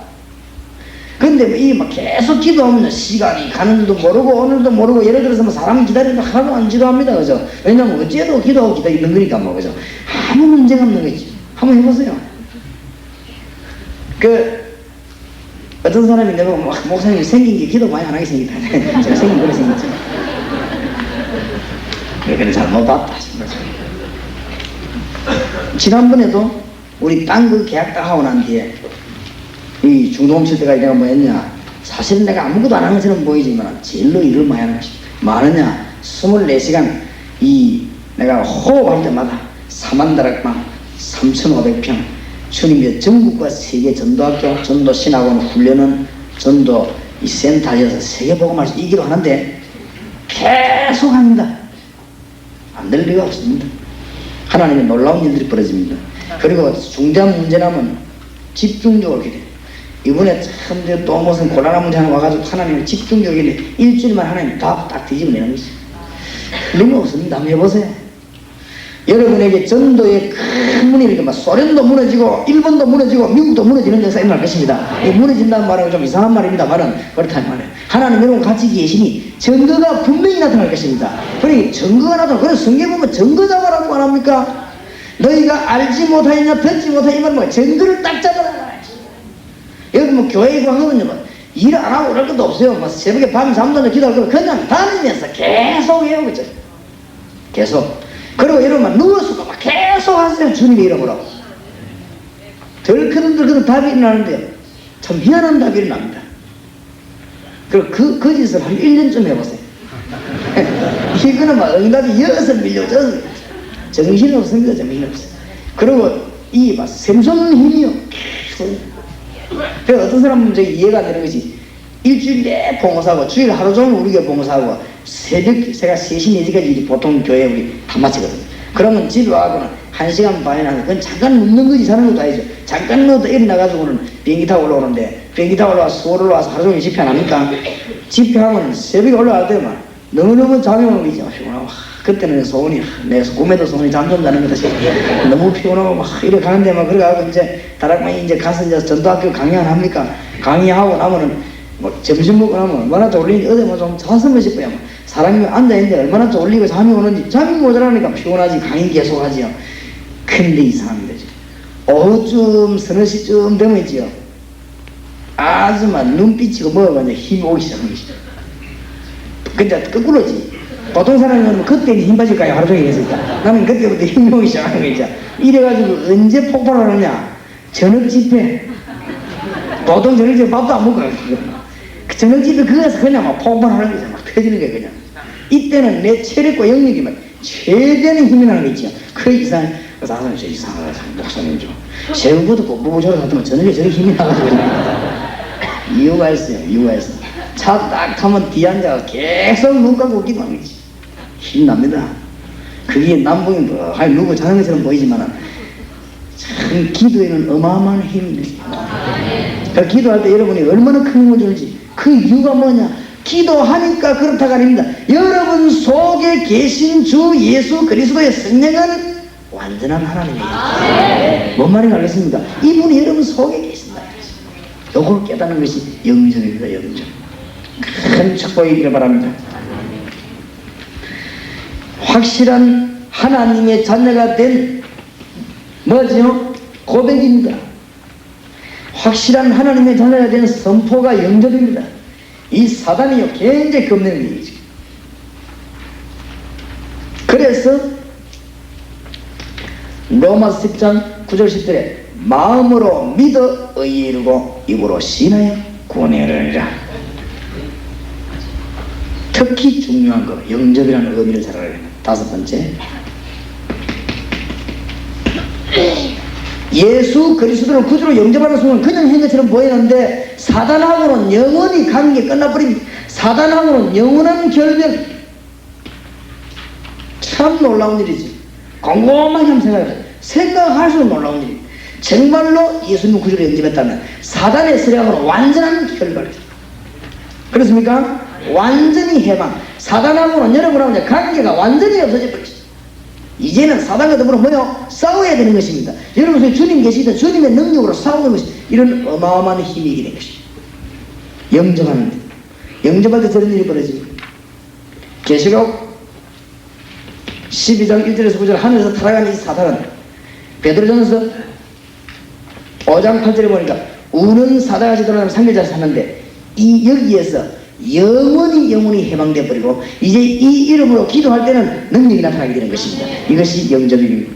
근데 이 막 계속 기도하면 시간이 가는 줄도 모르고 오늘도 모르고, 예를 들어서 뭐 사람 기다리면 하루 안 지도합니다. 그죠? 왜냐면 어째도 기도하고 기다리는 거니까 뭐, 그죠? 아무 문제가 없는 거지. 한번 해보세요. 어떤 사람이 내가 목사님이 생긴 게 기도 많이 안 하게 생겼다. 제가 생긴 그래 생겼죠. 그러니까 잘못 봤다. 지난번에도 우리 땅 그 계약 딱 하고 난 뒤에 이 중도금 칠 때가 내가 뭐 했냐, 사실은 내가 아무것도 안 하는 것처럼 보이지만 제일로 일을 많이 하는 것이 뭐 하느냐, 24시간 이 내가 호흡할 때마다 4만 다락방 3,500평 주님의 전국과 세계 전도학교 전도신학원 훈련은 전도 이 센터에서 세계복음할 수 있기도 하는데 계속 합니다. 안 될 리가 없습니다. 하나님의 놀라운 일들이 벌어집니다. 그리고 중대한 문제 나면 집중적으로 기도해요. 이번에 참 또 무슨 곤란한 문제 하나 와가지고 하나님을 집중적으로 기도해요. 일주일만 하나님 딱 뒤집어내는 것이 틀림이 없습니다. 한번 해보세요. 여러분에게 전도의 큰 문이 이렇게 막 소련도 무너지고 일본도 무너지고 미국도 무너지는 역사가 일어날 것입니다. 이 무너진다는 말은 좀 이상한 말입니다만은 그렇다는 말이에요. 하나님 여러분 같이 계시니 증거가 분명히 나타날 것입니다. 그러니 증거가 나타나. 그래서 성경 보면 증거 잡아라고 안 합니까? 너희가 알지 못하느냐 듣지 못하느냐 이 말은 뭐야? 증거를 딱 잡아라. 여러분 뭐 교회 가면요 일 안 하고 그럴 것도 없어요. 뭐 새벽에 밤 잠도 안 자고 기도할 거 그냥 다니면서 계속 해요. 그죠? 계속. 그리고 여러분 누워서도 막 계속 하세요. 주님의 이름으로. 덜커덕 답이 일어나는데요, 참 희한한 답이 일어납니다. 그리고 그 짓을 한 1년쯤 해보세요. 이거는 막 응답이 여기서 밀려져 정신이 없습니다. 정신이 없어요. 그리고 이 막 샘솟는 힘이요 계속. 그래서 어떤 사람은 저기 이해가 안 되는 것이, 일주일 내 봉사하고 주일 하루 종일 우리 교회 봉사하고 새벽 제가 3시 4시까지 보통 교회 우리 다 마치거든요. 그러면 집에 와서는 1시간 반이나 그건 잠깐 눕는 거지 사는 것도 아니죠. 잠깐 넣어도 일어나가지고는 비행기 타고 올라오는데, 비행기 타고 올라와서 서울 올라와서 하루 종일 집회 안 합니까? 집회하면 새벽에 올라갈 때만 너무너무 잠이 오는 거죠. 피곤하고 그때는 소원이 내 꿈에도 소원이 잠 좀 자는 거다. 너무 피곤하고 막 이렇게 가는데 막 그래가지고 이제 다락방에 이제 가서 이제 전도학교 강의 안 합니까? 강의하고 나면은 뭐 점심 먹고 나면 얼마나 졸리는지 어디 뭐 좀 잤으면 싶어요. 사람이 앉아있는데 얼마나 졸리고 잠이 오는지, 잠이 모자라니까 피곤하지. 강의 계속 하지요. 근데 이상합니다. 오후쯤 서너 시쯤 되면 있지요, 아주만 눈빛이고 뭐가 이제 힘이 오기 시작하는 것이죠. 근데 거꾸로지. 보통 사람은 그때 힘 빠질까요? 하루 종일 했으니까. 나는 그때부터 힘이 오기 시작하는 거죠. 이래가지고 언제 폭발하느냐? 저녁 집회. 보통 저녁 집회 밥도 안 먹어요. 그 저녁 집회 그거에서 그냥 막 폭발하는 거죠. 막 터지는 거예요. 그냥. 이때는 내 체력과 영역이 막 최대한 힘이 나는 거 있죠. 그 이상, 그래서 항상 저 이상하다. 목사님 좀. 새우부터 꼭보고 저러 갔더만 저녁에 저렇게 힘이 나가지고. 이유가 있어요. 이유가 있어. 차 딱 타면 뒤에 앉아서 계속 눈 감고 기도하는 거지. 힘납니다. 그게 남북이 뭐, 누구 자는 것처럼 보이지만 참 기도에는 어마어마한 힘이 있어요. 그러니까 기도할 때 여러분이 얼마나 큰 힘을 주는지 그 이유가 뭐냐? 기도하니까 그렇다가 아닙니다. 여러분 속에 계신 주 예수 그리스도의 성령은 완전한 하나님이에요. 뭔 말인지 알겠습니다. 이분이 여러분 속에 계신다. 요걸 깨닫는 것이 영전입니다. 영전. 큰 축복이기를 바랍니다. 확실한 하나님의 자녀가 된 뭐죠? 고백입니다. 확실한 하나님의 자녀에 대한 선포가 영접입니다. 이 사단이요 굉장히 겁내는 얘기죠. 그래서 로마서 10장 9절 10절에 마음으로 믿어 의에 이르고 입으로 신하여 구원에 이르리라. 특히 중요한 거 영접이라는 의미를 잘 알아야 됩니다. 다섯 번째, 예수 그리스도를 구주로 영접하는 순간 그냥 한 것처럼 보이는데 사단하고는 영원히 관계 끝나버립니다. 사단하고는 영원한 결별. 참 놀라운 일이지. 곰곰하게 한번 생각해보세요. 생각할수록 놀라운 일이에요. 정말로 예수님 구주로 영접했다면 사단의 세력하고는 완전한 결별이죠. 그렇습니까? 완전히 해방. 사단하고는 여러분하고 관계가 완전히 없어져 버렸어요. 이제는 사단과 더불어 뭐요? 싸워야 되는 것입니다. 여러분, 주님 계시던 주님의 능력으로 싸우는 것이 이런 어마어마한 힘이 이기는 것입니다. 영접하는데, 영접할 때 저런 일이 벌어집니다. 계시록 12장 1절에서 9절 하늘에서 타락하는 이 사단은 베드로전서 5장 8절에 보니까 우는 사단같이 돌아가는 상계자를 샀는데 이 여기에서 영원히 해방되어 버리고 이제 이 이름으로 기도할 때는 능력이 나타나게 되는 것입니다. 이것이 영접입니다.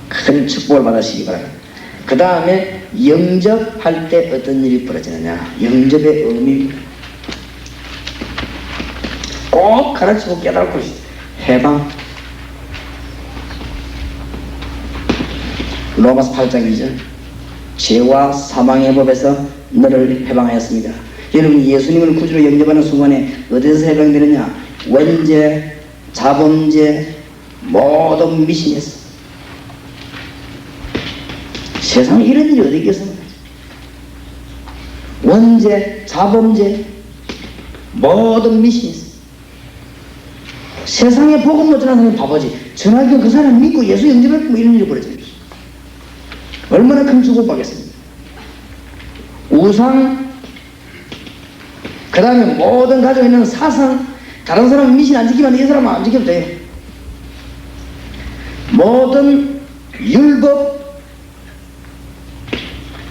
큰 축복을 받으시기 바랍니다. 그 다음에 영접할 때 어떤 일이 벌어지느냐, 영접의 의미입니다. 꼭 가르치고 깨달고 있어요. 해방. 로마서 8장 2절 죄와 사망의 법에서 너를 해방하였습니다. 여러분, 예수님을 구주로 영접하는 순간에 어디서 해방되느냐? 원죄, 자범죄, 모든 미신에서. 세상에 이런 일이 어디 있겠습니까? 원죄, 자범죄, 모든 미신에서. 세상에 복음 못 전하는 사람이 바보지. 전하기는 그 사람 믿고 예수 영접했고 이런 일이 벌어져요. 얼마나 큰 축복받겠습니까? 우상, 그 다음에 모든 가지고 있는 사상, 다른 사람은 미신 안 지키면 이 사람은 안 지켜도 돼요. 모든 율법,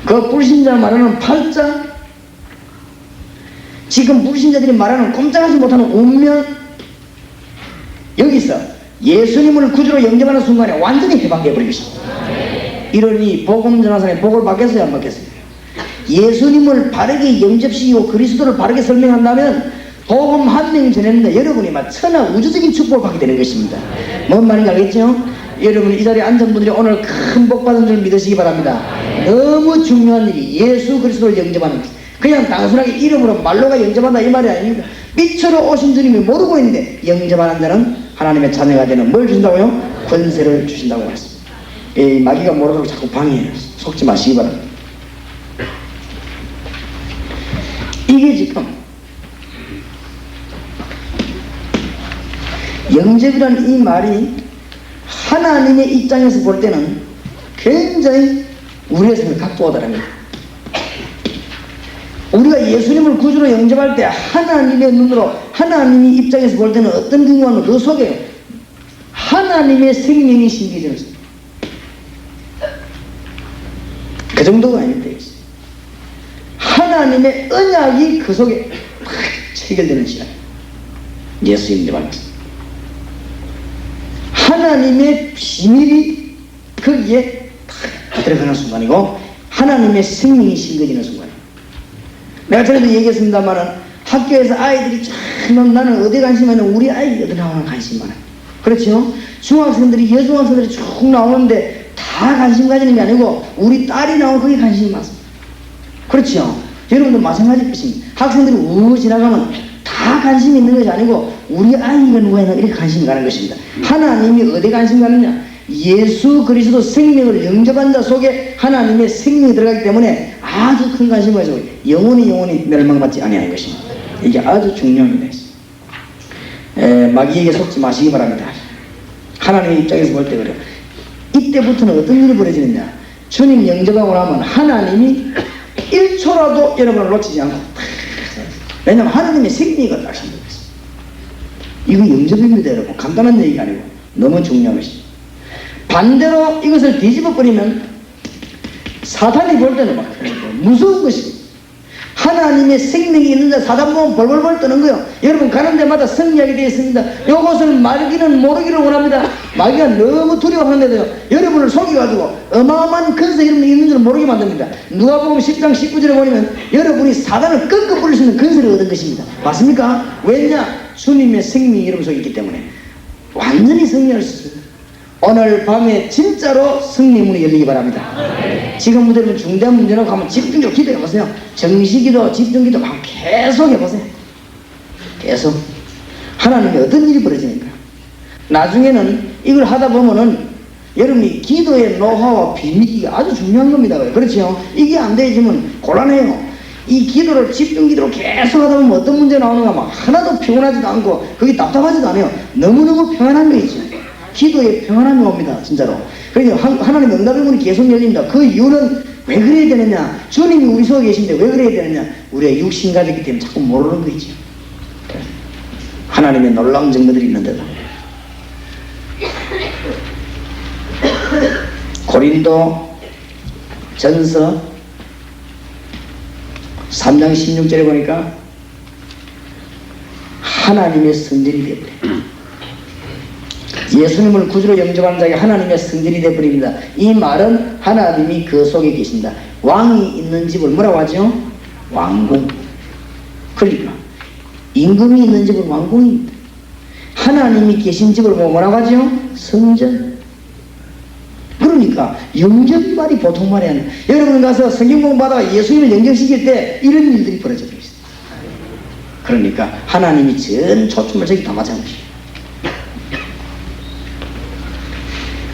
그 불신자 말하는 팔자, 지금 불신자들이 말하는 꼼짝하지 못하는 운명, 여기서 예수님을 구주로 영접하는 순간에 완전히 해방되어버린 것입니다. 이러니 복음 전하는 사람이 복을 받겠어요, 안 받겠어요? 예수님을 바르게 영접시키고 그리스도를 바르게 설명한다면 복음 한 명 전했는데 여러분이 막 천하 우주적인 축복을 받게 되는 것입니다. 뭔 말인지 알겠죠? 여러분, 이 자리에 앉은 분들이 오늘 큰 복 받은 줄 믿으시기 바랍니다. 너무 중요한 일이 예수 그리스도를 영접하는 것. 그냥 단순하게 이름으로 말로가 영접한다 이 말이 아닙니다. 빛으로 오신 주님이 모르고 있는데 영접하는 자는 하나님의 자녀가 되는 뭘 주신다고요? 권세를 주신다고 했습니다. 이 마귀가 모르도록 자꾸 방해해요. 속지 마시기 바랍니다. 이게 지금 영접이라는 이 말이 하나님의 입장에서 볼 때는 굉장히 우리의 삶을 각도하다랍니다. 우리가 예수님을 구주로 영접할 때 하나님의 눈으로 하나님의 입장에서 볼 때는 어떤 경우는 그 속에 하나님의 생명이 심겨져 있습니다. 그 정도가 아닙니다. 하나님의 언약이 그 속에 체결되는 시간. 예수 영접하면서 하나님의 비밀이 거기에 들어가는 순간이고 하나님의 생명이 심겨지는 순간이에요. 내가 전에도 얘기했습니다만은 학교에서 아이들이 참 나는 어디 관심 많아? 우리 아이 어디 나오는 관심 많아요. 그렇죠? 중학생들이 여중학생들이 쭉 나오는데 다 관심 가지는 게 아니고 우리 딸이 나오는 거기에 관심이 많습니다. 그렇죠? 여러분도 마찬가지일 것입니다. 학생들이 우 지나가면 다 관심이 있는 것이 아니고 우리 아이가 누가 있나 이렇게 관심이 가는 것입니다. 하나님이 어디 관심 가느냐? 예수 그리스도 생명을 영접한 자 속에 하나님의 생명이 들어가기 때문에 아주 큰 관심을 가지고 영원히 멸망받지 아니하는 것입니다. 이게 아주 중요합니다. 마귀에게 속지 마시기 바랍니다. 하나님의 입장에서 볼 때 그래요. 이때부터는 어떤 일이 벌어지느냐? 주님 영접하고 나면 하나님이 1초라도 여러분을 놓치지 않고, 왜냐하면 하나님의 생명이 딱 생겼어요. 이거 영접입니다, 여러분. 간단한 얘기가 아니고 너무 중요한 것입니다. 반대로 이것을 뒤집어 버리면 사탄이 볼 때는 막 무서운 것입니다. 하나님의 생명이 있는 자 사단 보면 벌벌벌 떠는 거예요. 여러분 가는 데마다 성리하게 되어 있습니다. 이것을 말기는 모르기를 원합니다. 마귀가 너무 두려워하는데도요, 여러분을 속여가지고 어마어마한 근세 이런 게 있는 줄 모르게 만듭니다. 누가복음 10장 19절에 보면 여러분이 사단을 꺾어 버릴 수 있는 근세를 얻은 것입니다. 맞습니까? 왜냐? 주님의 생명이 여러분 속에 있기 때문에 완전히 승리할 수 있습니다. 오늘 밤에 진짜로 승리의 문이 열리기 바랍니다. 지금부터 여러분 중대한 문제라고 하면 집중적으로 기도해 보세요. 정시기도 집중기도 한번 계속 해보세요. 계속 하나님이 어떤 일이 벌어지니까 나중에는 이걸 하다 보면은 여러분이 기도의 노하우와 비밀이 아주 중요한 겁니다. 그렇죠? 이게 안 되지면 곤란해요. 이 기도를 집중기도로 계속 하다 보면 어떤 문제 나오는가 막 하나도 피곤하지도 않고 그게 답답하지도 않아요. 너무너무 평안한 거 있죠. 기도에 평안함이 옵니다. 진짜로. 그러니까 하나님의 응답의 문이 계속 열립니다. 그 이유는 왜 그래야 되느냐? 주님이 우리 속에 계신데 왜 그래야 되느냐? 우리가 육신 가졌기 때문에 자꾸 모르는 거 있죠. 하나님의 놀라운 증거들이 있는데도 고린도 전서 3장 16절에 보니까 하나님의 성전이 되어버려요. 예수님을 구주로 영접하는 자에게 하나님의 성전이 되어버립니다. 이 말은 하나님이 그 속에 계신다. 왕이 있는 집을 뭐라고 하죠? 왕궁. 그러니까 임금이 있는 집은 왕궁입니다. 하나님이 계신 집을 뭐라고 하죠? 성전. 그러니까 영접이 말이 보통 말이 아니에요. 여러분 가서 성경 공부하다가 예수님을 영접시킬 때 이런 일들이 벌어져 있어요. 그러니까 하나님이 전 초점을 저기 다 맞춘 것이에요.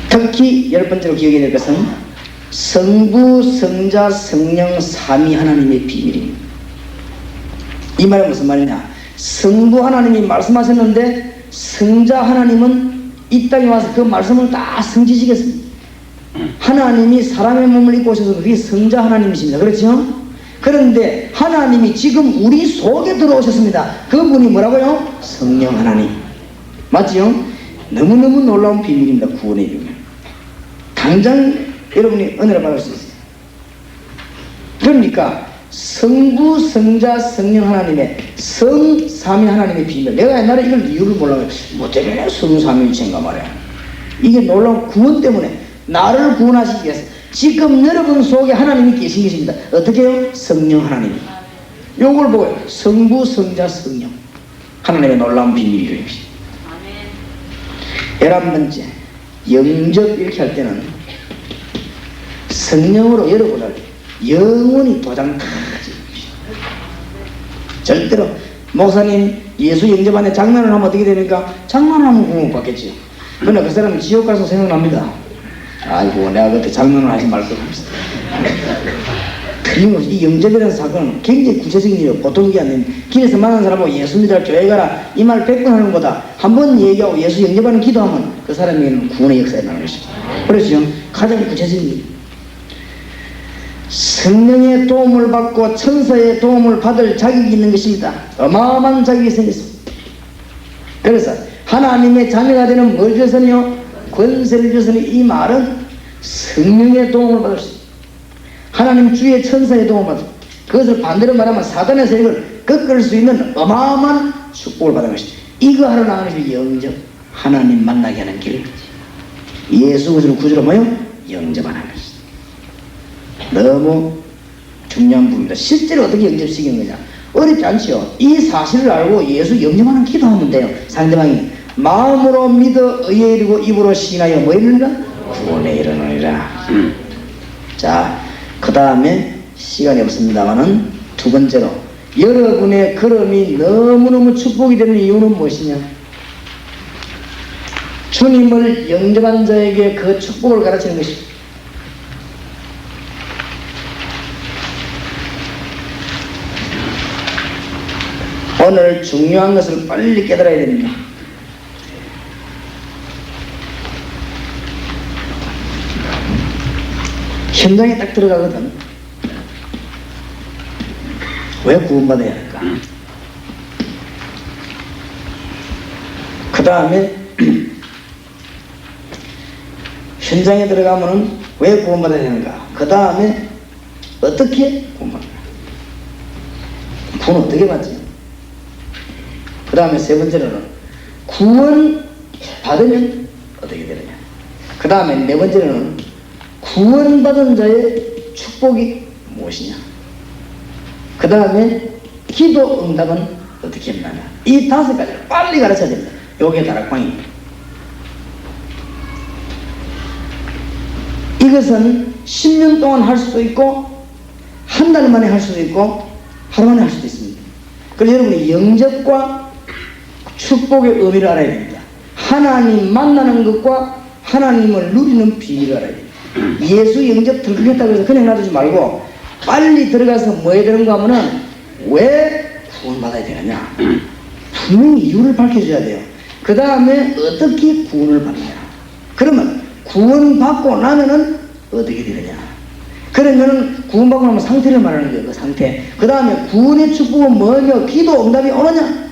특히 10번째로 기억해야 될 것은 성부, 성자, 성령, 삼위 하나님의 비밀입니다. 이 말은 무슨 말이냐? 성부 하나님이 말씀하셨는데 성자 하나님은 이 땅에 와서 그 말씀을 다 성취시켰습니다. 하나님이 사람의 몸을 입고 오셔서 그게 성자 하나님이십니다. 그렇죠? 그런데 하나님이 지금 우리 속에 들어오셨습니다. 그분이 뭐라고요? 성령 하나님. 맞죠? 너무너무 놀라운 비밀입니다. 구원의 비밀. 당장 여러분이 은혜를 받을 수 있어요. 그러니까 성부, 성자, 성령 하나님의 성삼위 하나님의 비밀. 내가 옛날에 이걸 이유를 몰라요. 뭐 때문에 성삼위일체인가 말이야. 이게 놀라운 구원 때문에 나를 구원하시기 위해서 지금 여러분 속에 하나님이 계신 것입니다. 어떻게 해요? 성령 하나님이. 요걸 보고 성부, 성자, 성령 하나님의 놀라운 비밀이 있습니다. 11번째, 영접 이렇게 할 때는 성령으로 여러분을 영원히 도장까지 절대로 목사님 예수 영접안에 장난을 하면 어떻게 됩니까? 장난하면 구원 받겠지. 그러나 그 사람은 지옥 가서 생각납니다. 아이고 내가 그때 장난을 하지 말 걸 합시다. 틀림없이 이 영접이라는 사건은 굉장히 구체적인 일이에요. 보통 게 아닌 길에서 만난 사람하고 예수 믿으라 교회 가라 이 말 100번 하는 것보다 한 번 얘기하고 예수 영접하는 기도하면 그 사람에게는 구원의 역사에 나는 것입니다. 그렇죠? 가장 구체적인 일. 성령의 도움을 받고 천사의 도움을 받을 자격이 있는 것입니다. 어마어마한 자격이 생겼습니다. 그래서 하나님의 자녀가 되는 뭘 주셨으며 권세를 주셨으니 이 말은 성령의 도움을 받을 수 있습니다. 하나님 주의 천사의 도움을 받을 수 있습니다. 그것을 반대로 말하면 사단의 세력을 꺾을 수 있는 어마어마한 축복을 받은 것입니다. 이거 하러 나가는 것이 영접, 하나님 만나게 하는 길. 예수 구주로 뭐요? 영접하는 것입니다. 너무 중요한 부분입니다. 실제로 어떻게 영접시키는 거냐? 어렵지 않죠. 이 사실을 알고 예수 영접하는 기도하면 돼요. 상대방이 마음으로 믿어 의에 이르고 입으로 시인하여 뭐 이르느니라? 구원에 이르느니라. 자, 그 다음에 시간이 없습니다만은 두 번째로 여러분의 걸음이 너무너무 축복이 되는 이유는 무엇이냐? 주님을 영접한 자에게 그 축복을 가르치는 것입니다. 오늘 중요한 것을 빨리 깨달아야 됩니다. 현장에 딱 들어가거든. 왜 구원받아야 할까? 그 다음에 현장에 들어가면은 왜 구원받아야 되는가? 그 다음에 어떻게 구원받는가? 구원 어떻게 받지? 그 다음에 세 번째로는 구원 받으면 어떻게 되느냐? 그 다음에 네 번째로는 구원받은 자의 축복이 무엇이냐? 그 다음에 기도 응답은 어떻게 했느냐? 이 다섯 가지를 빨리 가르쳐야 됩니다. 요게 다락방입니다. 이것은 10년 동안 할 수도 있고 한 달 만에 할 수도 있고 하루 만에 할 수도 있습니다. 그래서 여러분이 영접과 축복의 의미를 알아야 됩니다. 하나님 만나는 것과 하나님을 누리는 비밀을 알아야 됩니다. 예수 영접 들어가겠다고 해서 그냥 놔두지 말고 빨리 들어가서 뭐 해야 되는가 하면은 왜 구원받아야 되느냐? 분명히 이유를 밝혀줘야 돼요. 그 다음에 어떻게 구원을 받느냐? 그러면 구원받고 나면은 어떻게 되느냐? 그러면은 구원받고 나면 상태를 말하는 거예요. 그 상태. 그 다음에 구원의 축복은 뭐며 기도 응답이 오느냐?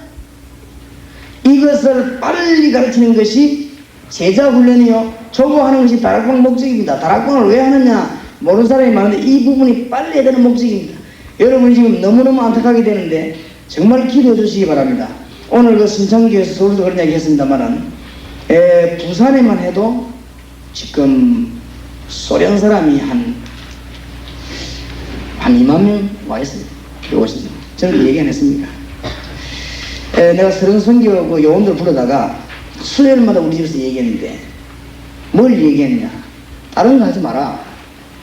이것을 빨리 가르치는 것이 제자 훈련이요. 저거 하는 것이 다락방 목적입니다. 다락방을 왜 하느냐? 모르는 사람이 많은데 이 부분이 빨리 해야 되는 목적입니다. 여러분이 지금 너무너무 안타깝게 되는데 정말 기도해 주시기 바랍니다. 오늘 그 신창교에서 서울도 그런 이야기 했습니다만은 부산에만 해도 지금 소련 사람이 한 2만 명 와 있습니다. 오십니다. 저는 얘기 안 했습니까? 내가 서른 선교 그 요원들 불러다가 수요일마다 우리 집에서 얘기했는데 뭘 얘기했냐? 다른 거 하지 마라.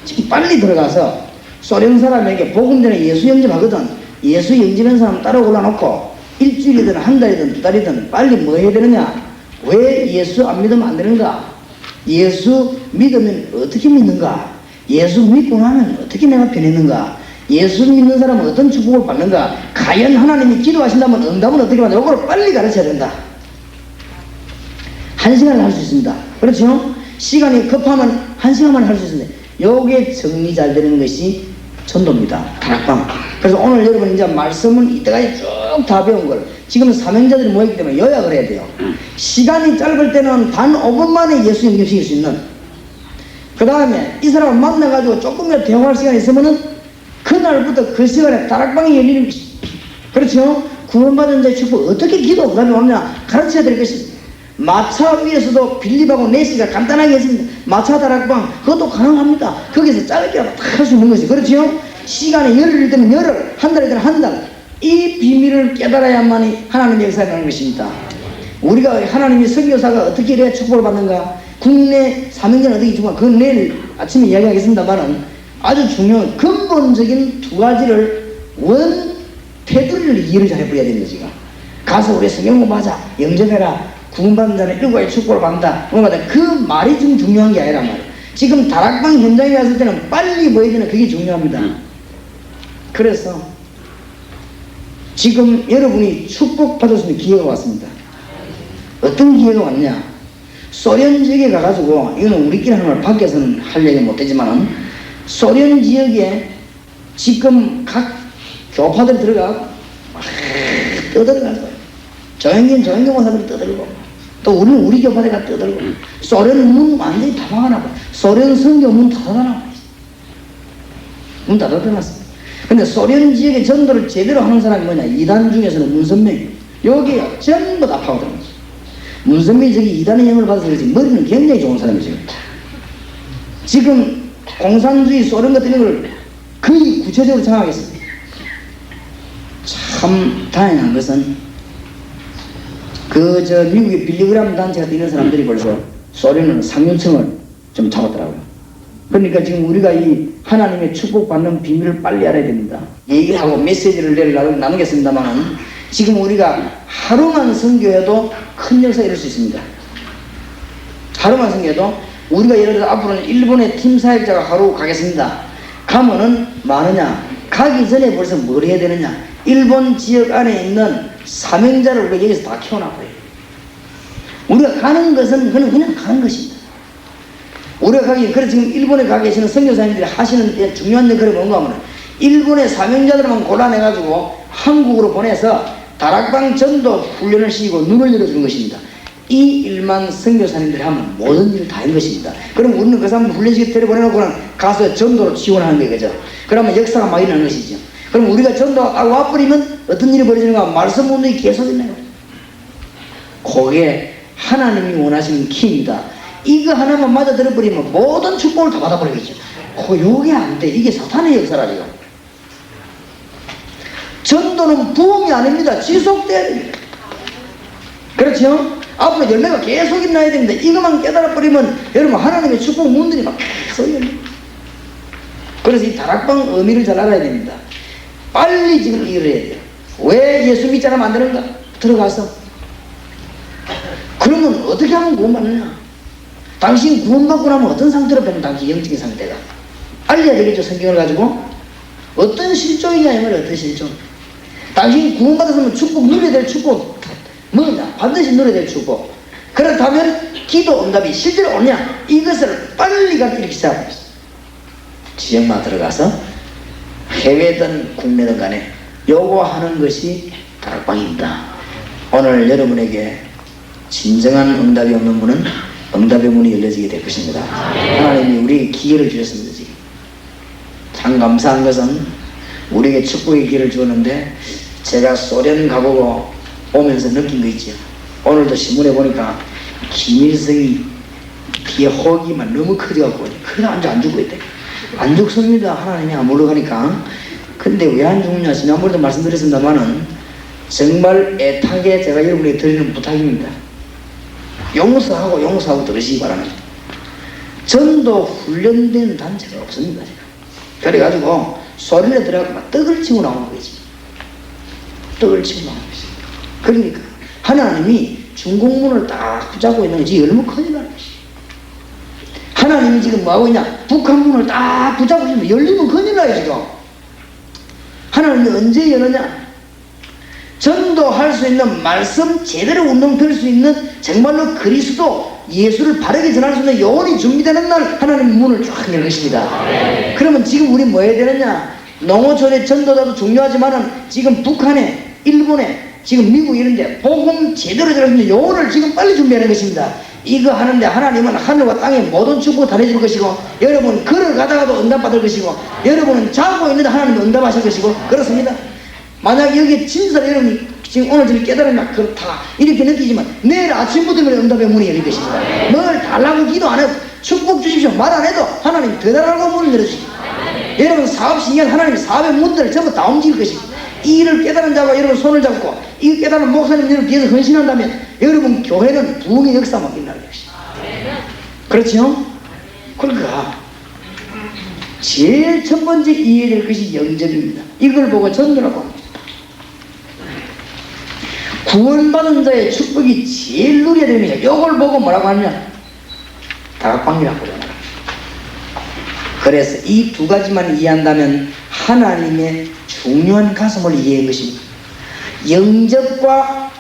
지금 빨리 들어가서 소련 사람에게 복음 전에 예수 영접하거든. 예수 영접한 사람 따라 올라놓고 일주일이든 한 달이든 두 달이든 빨리 뭐 해야 되느냐? 왜 예수 안 믿으면 안 되는가? 예수 믿으면 어떻게 믿는가? 예수 믿고 나면 어떻게 내가 변했는가? 예수 믿는 사람은 어떤 축복을 받는가? 과연 하나님이 기도하신다면 응답은 어떻게 받는가? 이걸 빨리 가르쳐야 된다. 1시간을 할 수 있습니다. 그렇죠? 시간이 급하면 1시간만 할 수 있습니다. 요게 정리 잘 되는 것이 전도입니다. 다락방. 그래서 오늘 여러분 이제 말씀은 이때까지 쭉 다 배운 걸 지금 사명자들이 모였기 때문에 요약을 해야 돼요. 시간이 짧을 때는 단 5분 만에 예수 영접시킬 수 있는, 그 다음에 이 사람을 만나가지고 조금이라도 대화할 시간이 있으면은 그날부터 그 시간에 다락방이 열리는 것이, 그렇죠? 구원받은 자의 축복 어떻게 기도 응답이 오느냐 가르쳐야 될 것입니다. 마차 위에서도 빌립하고 네시가 간단하게 했습니다. 마차 다락방 그것도 가능합니다. 거기서 짧게라도 다 할 수 있는 것이, 그렇죠? 시간이 열흘일 때는 열흘, 한 달일 때는 한 달. 이 비밀을 깨달아야만이 하나님의 역사가 나는 것입니다. 우리가 하나님의 선교사가 어떻게 이래야 축복을 받는가, 국내 사명자는 어떻게 축복을, 그건 내일 아침에 이야기하겠습니다만은 아주 중요한 근본적인 두 가지를 테두리를 이해를 잘 해버려야 됩니다. 지금 가서 우리 성경 공부하자, 영접해라, 구원받는 자는 일곱 가지 축복을 받는다, 그 말이 좀 중요한 게 아니란 말이에요. 지금 다락방 현장에 갔을 때는 빨리 뭐 해야 되나, 그게 중요합니다. 그래서 지금 여러분이 축복받을 수 있는 기회가 왔습니다. 어떤 기회가 왔냐? 소련 지역에 가가지고, 이거는 우리끼리 하는 말 밖에서는 할 얘기 못되지만 소련 지역에 지금 각 교파들이 들어가 막 떠들어가서 조영경 원사들이 떠들고, 또 우리는 우리 교파들이 떠들고, 소련 문 완전히 다 막아놔버려. 소련 선교 문 다 닫아놔버려. 문 다 닫아놨습니다. 근데 소련 지역의 전도를 제대로 하는 사람이 뭐냐? 이단 중에서는 문선명이, 여기 전부 다 파고드는 거죠. 문선명이 저기 이단의 영을 받아서 그렇지 머리는 굉장히 좋은 사람이죠. 지금 공산주의 소련 같은 걸 거의 구체적으로 장악했습니다. 참 다행한 것은 미국의 빌리그람 단체 같은 이런 사람들이 벌써 소련은 상류층을 좀 잡았더라고요. 그러니까 지금 우리가 이 하나님의 축복받는 비밀을 빨리 알아야 됩니다. 얘기하고 메시지를 내일 나누겠습니다만은 지금 우리가 하루만 선교해도 큰 역사가 이룰 수 있습니다. 하루만 선교해도 우리가 예를 들어 앞으로는 일본의 팀 사역자가 하루 가겠습니다. 가면은 많으냐? 가기 전에 벌써 뭘 해야 되느냐? 일본 지역 안에 있는 사명자를 우리가 여기서 다 키워놨고요. 우리가 가는 것은 그냥 가는 것입니다. 우리가 그래서 지금 일본에 가 계시는 선교사님들이 하시는 중요한 역할이 뭔가 하면 일본의 사명자들만 골라내가지고 한국으로 보내서 다락방 전도 훈련을 시키고 눈을 열어주는 것입니다. 이 일만 선교사님들이 하면 모든 일을 다 한 것입니다. 그럼 우리는 그 사람을 훈련시켜 데려보내놓고는 가서 전도로 지원하는 거예요. 그죠? 그러면 역사가 막 일어나는 것이죠. 그럼 우리가 전도가 딱 와버리면 어떤 일이 벌어지는가? 말씀 운동이 계속 있나요? 그게 하나님이 원하시는 키입니다. 이거 하나만 맞아 들어버리면 모든 축복을 다 받아버리겠죠. 요게 안 돼. 이게 사탄의 역사라 지금. 전도는 부흥이 아닙니다. 지속돼야 됩니다. 그렇죠? 앞으로 열매가 계속 일어나야 됩니다. 이것만 깨달아버리면 여러분 하나님의 축복 문들이 막 계속 열립니다. 그래서 이 다락방 의미를 잘 알아야 됩니다. 빨리 지금 일을 해야 돼요. 왜 예수 믿자라 만드는가? 들어가서. 그러면 어떻게 하면 구원받느냐? 당신 구원받고 나면 어떤 상태로 변한 당신 영적인 상태가? 알려야 되겠죠. 성경을 가지고. 어떤 실종이냐 이 말이에요. 어떤 실종. 당신이 구원받았으면 축복, 누려야 될 축복 뭐냐? 반드시 누려야 될 축복. 그렇다면 기도 응답이 실제로 오냐? 이것을 빨리 가르치기 시작합니다. 지역만 들어가서 해외든 국내든 간에 요거 하는 것이 다락방입니다. 오늘 여러분에게 진정한 응답이 없는 분은 응답의 문이 열려지게 될 것입니다. 하나님이 우리에게 기회를 주셨습니다. 지금 참 감사한 것은 우리에게 축복의 기회를 주었는데 제가 소련 가보고 오면서 느낀 거 있죠. 오늘도 신문에 보니까 김일성이 뒤에 호기만 너무 커져갖고 그래 안 죽고 있대. 안 죽습니다. 하나님이 안 물러가니까. 근데 왜 안 죽느냐? 지난번에도 말씀드렸습니다만은 정말 애타게 제가 여러분에게 드리는 부탁입니다. 용서하고 들으시기 바랍니다. 전도 훈련된 단체가 없습니다. 그래가지고 소리를 들어가고 막 떡을 치고 나오는 거지. 떡을 치고 나오는 거지. 그러니까 하나님이 중공문을 딱 붙잡고 있는 거지 얼마나 큰일 나는 것이. 하나님이 지금 뭐하고 있냐? 북한문을 딱 붙잡고 있으면 열리면 큰일 나요 지금. 하나님이 언제 여느냐? 전도할 수 있는 말씀 제대로 운동될 수 있는 정말로 그리스도 예수를 바르게 전할 수 있는 요원이 준비되는 날 하나님 문을 쫙 열 것입니다. 그러면 지금 우리 뭐 해야 되느냐? 농어촌의 전도자도 중요하지만은 지금 북한에 일본에 지금 미국 이런데 복음 제대로 전할 수 있는 요원을 지금 빨리 준비하는 것입니다. 이거 하는데 하나님은 하늘과 땅에 모든 축복을 다 내줄 것이고 여러분 걸어가다가도 응답받을 것이고 여러분은 자고 있는데 하나님은 응답하실 것이고 그렇습니다. 만약 여기 진짜로 여러분이 지금 오늘 저를 깨달으면 그렇다 이렇게 느끼지만 내일 아침부터 응답의 문이 열릴 것입니다. 뭘 달라고 기도 안 해도 축복 주십시오 말 안 해도 하나님 대단하고 문을 열어주십시오. 여러분 사업 신경 하나님 사업의 문들을 전부 다 움직일 것입니다. 이 일을 깨달은 자가 여러분 손을 잡고 이 깨달은 목사님 여러분 뒤에서 헌신한다면 여러분 교회는 부흥의 역사만 일어날 것입니다. 그렇죠? 그러니까 제일 첫 번째 이해될 것이 영접입니다. 이걸 보고 전도라고 합니다. 구원받은 자의 축복이 제일 누려야 됩니다. 이걸 보고 뭐라고 하냐? 다락방이라고 그러잖아요. 그래서 이 두 가지만 이해한다면 하나님의 중요한 가슴을 이해한 것입니다. 영접과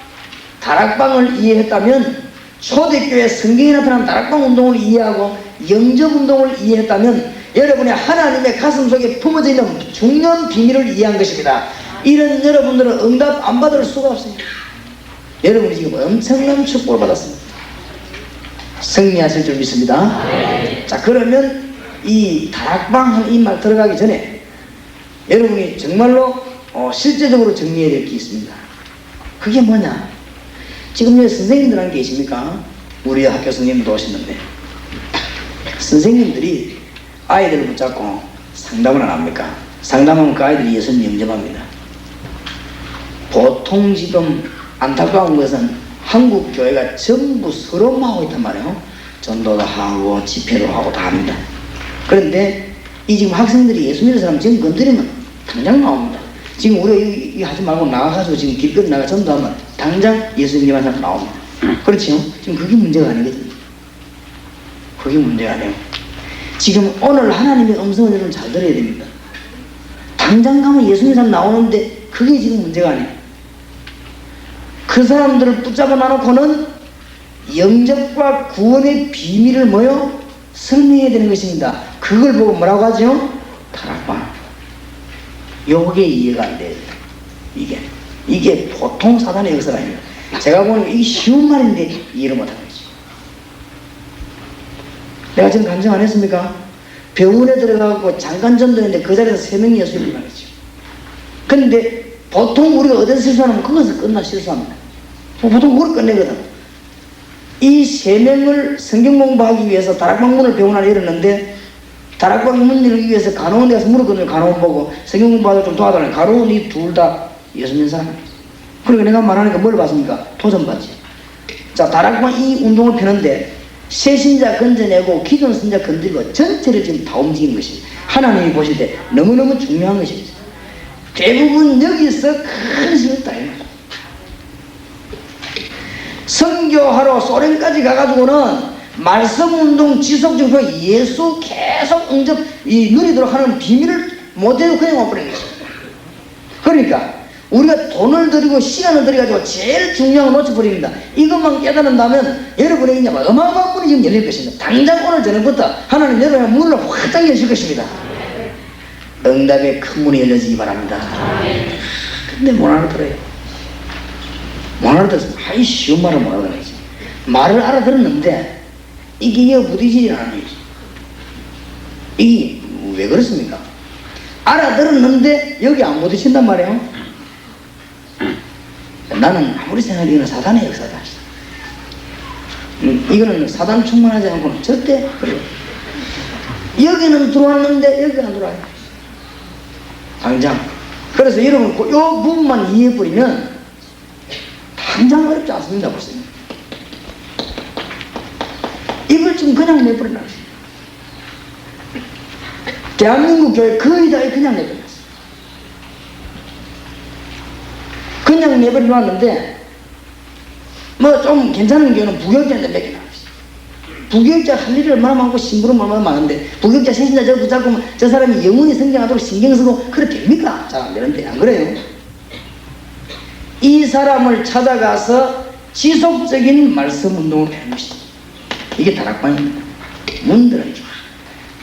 다락방을 이해했다면 초대교회 성경에 나타난 다락방 운동을 이해하고 영접 운동을 이해했다면 여러분의 하나님의 가슴 속에 품어져 있는 중요한 비밀을 이해한 것입니다. 이런 여러분들은 응답 안 받을 수가 없습니다. 여러분이 지금 엄청난 축복을 받았습니다. 승리하실 줄 믿습니다. 자, 그러면 이 다락방 이 말 들어가기 전에 여러분이 정말로 실제적으로 정리해야 될 게 있습니다. 그게 뭐냐? 지금 여기 선생님들 한 게 계십니까? 우리 학교 선생님도 오셨는데 선생님들이 아이들을 붙잡고 상담을 안 합니까? 상담하면 그 아이들이 예수님 영접합니다. 보통 지금 안타까운 것은 한국 교회가 전부 서로만 하고 있단 말이에요. 전도도 하고 집회도 하고 다 합니다. 그런데 이 지금 학생들이 예수 믿는 사람 지금 건드리면 당장 나옵니다. 지금 우리 이거 하지 말고 나가가지고 지금 길거리 나가 전도하면 당장 예수 믿는 사람 나옵니다. 그렇죠? 지금 그게 문제가 아니거든요. 그게 문제가 아니에요. 지금 오늘 하나님의 음성을 여러분 잘 들어야 됩니다. 당장 가면 예수 믿는 사람 나오는데 그게 지금 문제가 아니에요. 그 사람들을 붙잡아 놔놓고는 영접과 구원의 비밀을 뭐요? 설명해야 되는 것입니다. 그걸 보고 뭐라고 하죠? 다락방. 요게 이해가 안 돼요. 이게 보통 사단의 역사가 아닙니다. 제가 보는 이 쉬운 말인데 이해를 못하는 거죠. 내가 지금 간증 안 했습니까? 병원에 들어가고 잠깐 전도했는데 그 자리에서 3명이 예수님을 말했죠. 근데 보통 우리가 어디서 실수하면 그것을 끝나 실수합니다. 보통 그걸 끝내거든. 이 3명을 성경 공부하기 위해서 다락방 문을 병원 안에 열었는데 다락방 문 열기 위해서 간호원에 가서 물었거든요. 간호원 보고 성경 공부하다 좀 도와달라니. 간호원이 둘 다 예수 믿는 사람이에요. 그러니까 내가 말하니까 뭘 봤습니까? 도전받지. 자, 다락방 이 운동을 펴는데 새신자 건져내고 기존 신자 건드리고 전체를 지금 다 움직이는 것입니다. 하나님이 보실 때 너무너무 중요한 것입니다. 대부분 여기서 큰 힘을 따요. 선교하러 소련까지 가가지고는 말씀운동 지속적으로 예수 계속 응접 누리도록 하는 비밀을 못해도 그냥 와버리는 거죠. 그러니까 우리가 돈을 들이고 시간을 들여가지고 제일 중요한 걸 놓쳐버립니다. 이것만 깨달은다면 여러분에게 이제 어마어마한 문이 지금 열릴 것입니다. 당장 오늘 저녁부터 하나님 여러분의 문을 확장 여실 것입니다. 응답의 큰 문이 열려지기 바랍니다. 근데 못 알아들어요. 못 알아들어서 아이 쉬운 말을 못 알아들어야지. 말을 알아들었는데 이게 부딪히지 않는 거지. 이게 왜 그렇습니까? 알아들었는데 여기 안 부딪힌단 말이에요. 나는 아무리 생각해도 사단의 역사다. 이거는 사단 충만하지 않고는 절대 그래요. 여기는 들어왔는데 여기 안 들어와요. 당장. 그래서 여러분 이 부분만 이해해버리면 당장 어렵지 않습니다. 보세요. 이걸 지금 그냥 내버려놨어요. 대한민국 교회 거의 다 그냥 내버려놨어요. 그냥 내버려놨는데 뭐 좀 괜찮은 교회는 부교육자인데 몇 개 나왔어요. 부교육자 할 일이 얼마나 많고 심부름 얼마나 많은데 부교육자 세신자 저 붙잡고 저 사람이 영원히 성장하도록 신경쓰고 그래 됩니까? 잘 안 되는데 안 그래요? 이 사람을 찾아가서 지속적인 말씀 운동을 하는 것입니다. 이게 다락방입니다. 문들은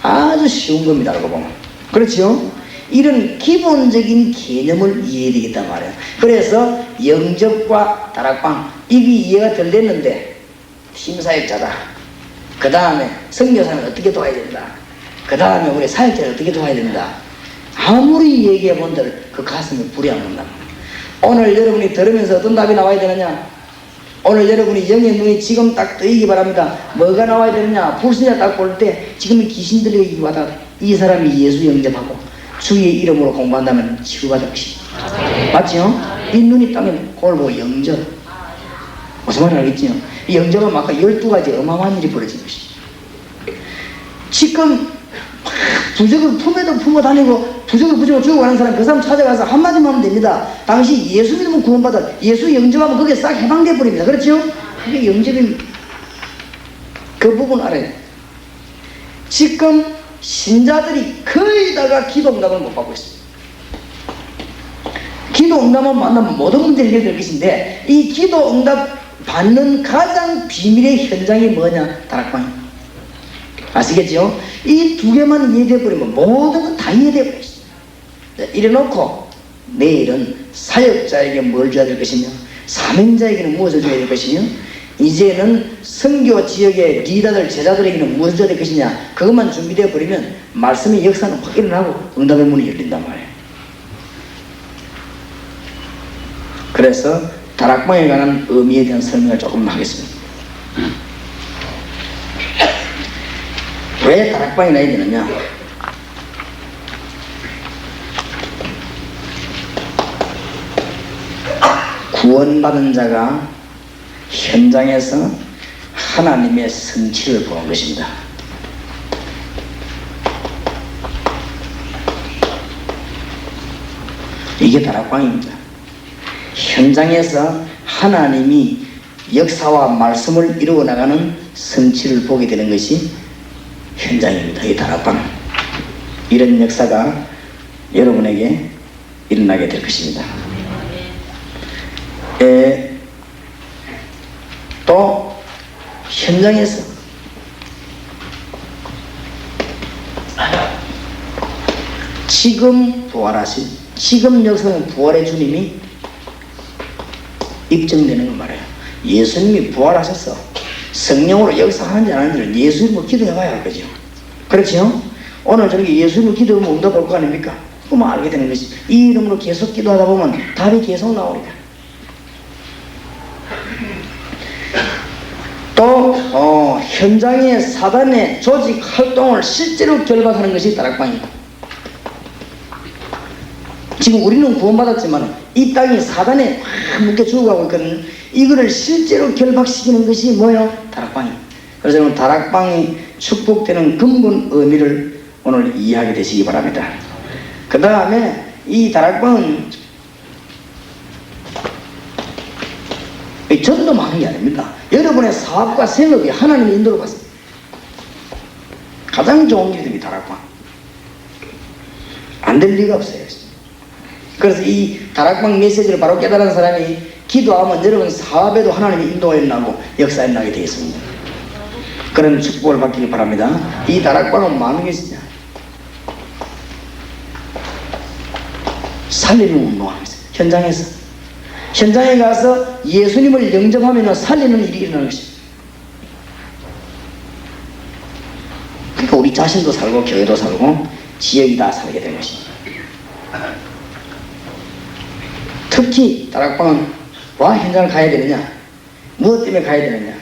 아주 쉬운 겁니다. 알고 보면. 그렇죠? 이런 기본적인 개념을 이해해야 되겠단 말이에요. 그래서 영접과 다락방 이게 이해가 덜 됐는데 팀사역자다. 그 다음에 선교사는 어떻게 도와야 된다. 그 다음에 우리 사역자를 어떻게 도와야 된다. 아무리 얘기해 본들 그 가슴에 불이 안 온다. 오늘 여러분이 들으면서 어떤 답이 나와야 되느냐. 오늘 여러분이 영의 눈이 지금 딱 뜨이기 바랍니다. 뭐가 나와야 되느냐. 불신자 딱 볼 때 지금 귀신 들리기 바다. 이 사람이 예수 영접하고 주의 이름으로 공부한다면 치유받을 것입니다. 맞죠? 이 눈이 따면 그걸 보고 영접. 무슨 말인지 알겠죠? 이 영접은 아까 12가지 어마어마한 일이 벌어진 것입니다. 지금 부적을 품에도 품어 다니고 부적을 부적을 주고 가는 사람 그 사람 찾아가서 한마디만 하면 됩니다. 당시 예수 믿으면 구원받아. 예수 영접하면 그게 싹 해방돼 버립니다. 그렇죠? 그게 영접입니다. 그 부분 알아요. 지금 신자들이 거의 다가 기도 응답을 못 받고 있습니다. 기도 응답만 만나면 모든 문제를 해결될 것인데 이 기도 응답 받는 가장 비밀의 현장이 뭐냐? 다락방입니다. 아시겠죠? 이 두 개만 이해되어버리면 모든 건 다 이해되어버렸습니다. 이래놓고 내일은 사역자에게 뭘 줘야 될 것이며 사명자에게는 무엇을 줘야 될 것이며 이제는 선교 지역의 리더들 제자들에게는 무엇을 줘야 될 것이냐 그것만 준비되어 버리면 말씀의 역사는 확 일어나고 응답의 문이 열린단 말이에요. 그래서 다락방에 관한 의미에 대한 설명을 조금 하겠습니다. 왜 다락방이 나야 되느냐? 구원받은 자가 현장에서 하나님의 성취를 보는 것입니다. 이게 다락방입니다. 현장에서 하나님이 역사와 말씀을 이루어 나가는 성취를 보게 되는 것이 현장입니다. 이 다락방. 이런 역사가 여러분에게 일어나게 될 것입니다. 또 현장에서 지금 부활하신 지금 역사는 부활의 주님이 입증되는 걸 말해요. 예수님이 부활하셔서 성령으로 역사하는지 안 하는지를 예수 이름으로 기도해봐야 할 거죠. 그렇죠? 오늘 저녁에 예수 이름으로 기도하면 응답 올 거 아닙니까? 그만 알게 되는 것이. 이 이름으로 계속 기도하다 보면 답이 계속 나오니까. 또 현장의 사단의 조직 활동을 실제로 결박하는 것이 다락방이고, 지금 우리는 구원받았지만 이 땅이 사단에 확 묶여 죽어가고 있거든요. 이거를 실제로 결박시키는 것이 뭐예요? 다락방이에요. 그래서 여러분, 다락방이 축복되는 근본 의미를 오늘 이해하게 되시기 바랍니다. 그 다음에 이 다락방은 전도만 하는 게 아닙니다. 여러분의 사업과 생업이 하나님의 인도로 갔습니다. 가장 좋은 길이 다락방. 안 될 리가 없어요. 그래서 이 다락방 메시지를 바로 깨달은 사람이 기도하면 여러분 사업에도 하나님의 인도가 일어나고 역사가 일어나게 되어 있습니다. 그런 축복을 받기를 바랍니다. 이 다락방은 많은 것이냐? 살리는 운동하는 것입니다. 현장에 가서 예수님을 영접하면 살리는 일이 일어나는 것입니다. 그러니까 우리 자신도 살고 교회도 살고 지역이 다 살게 되는 것입니다. 특히 다락방은 와 현장을 가야 되느냐? 무엇 때문에 가야 되느냐?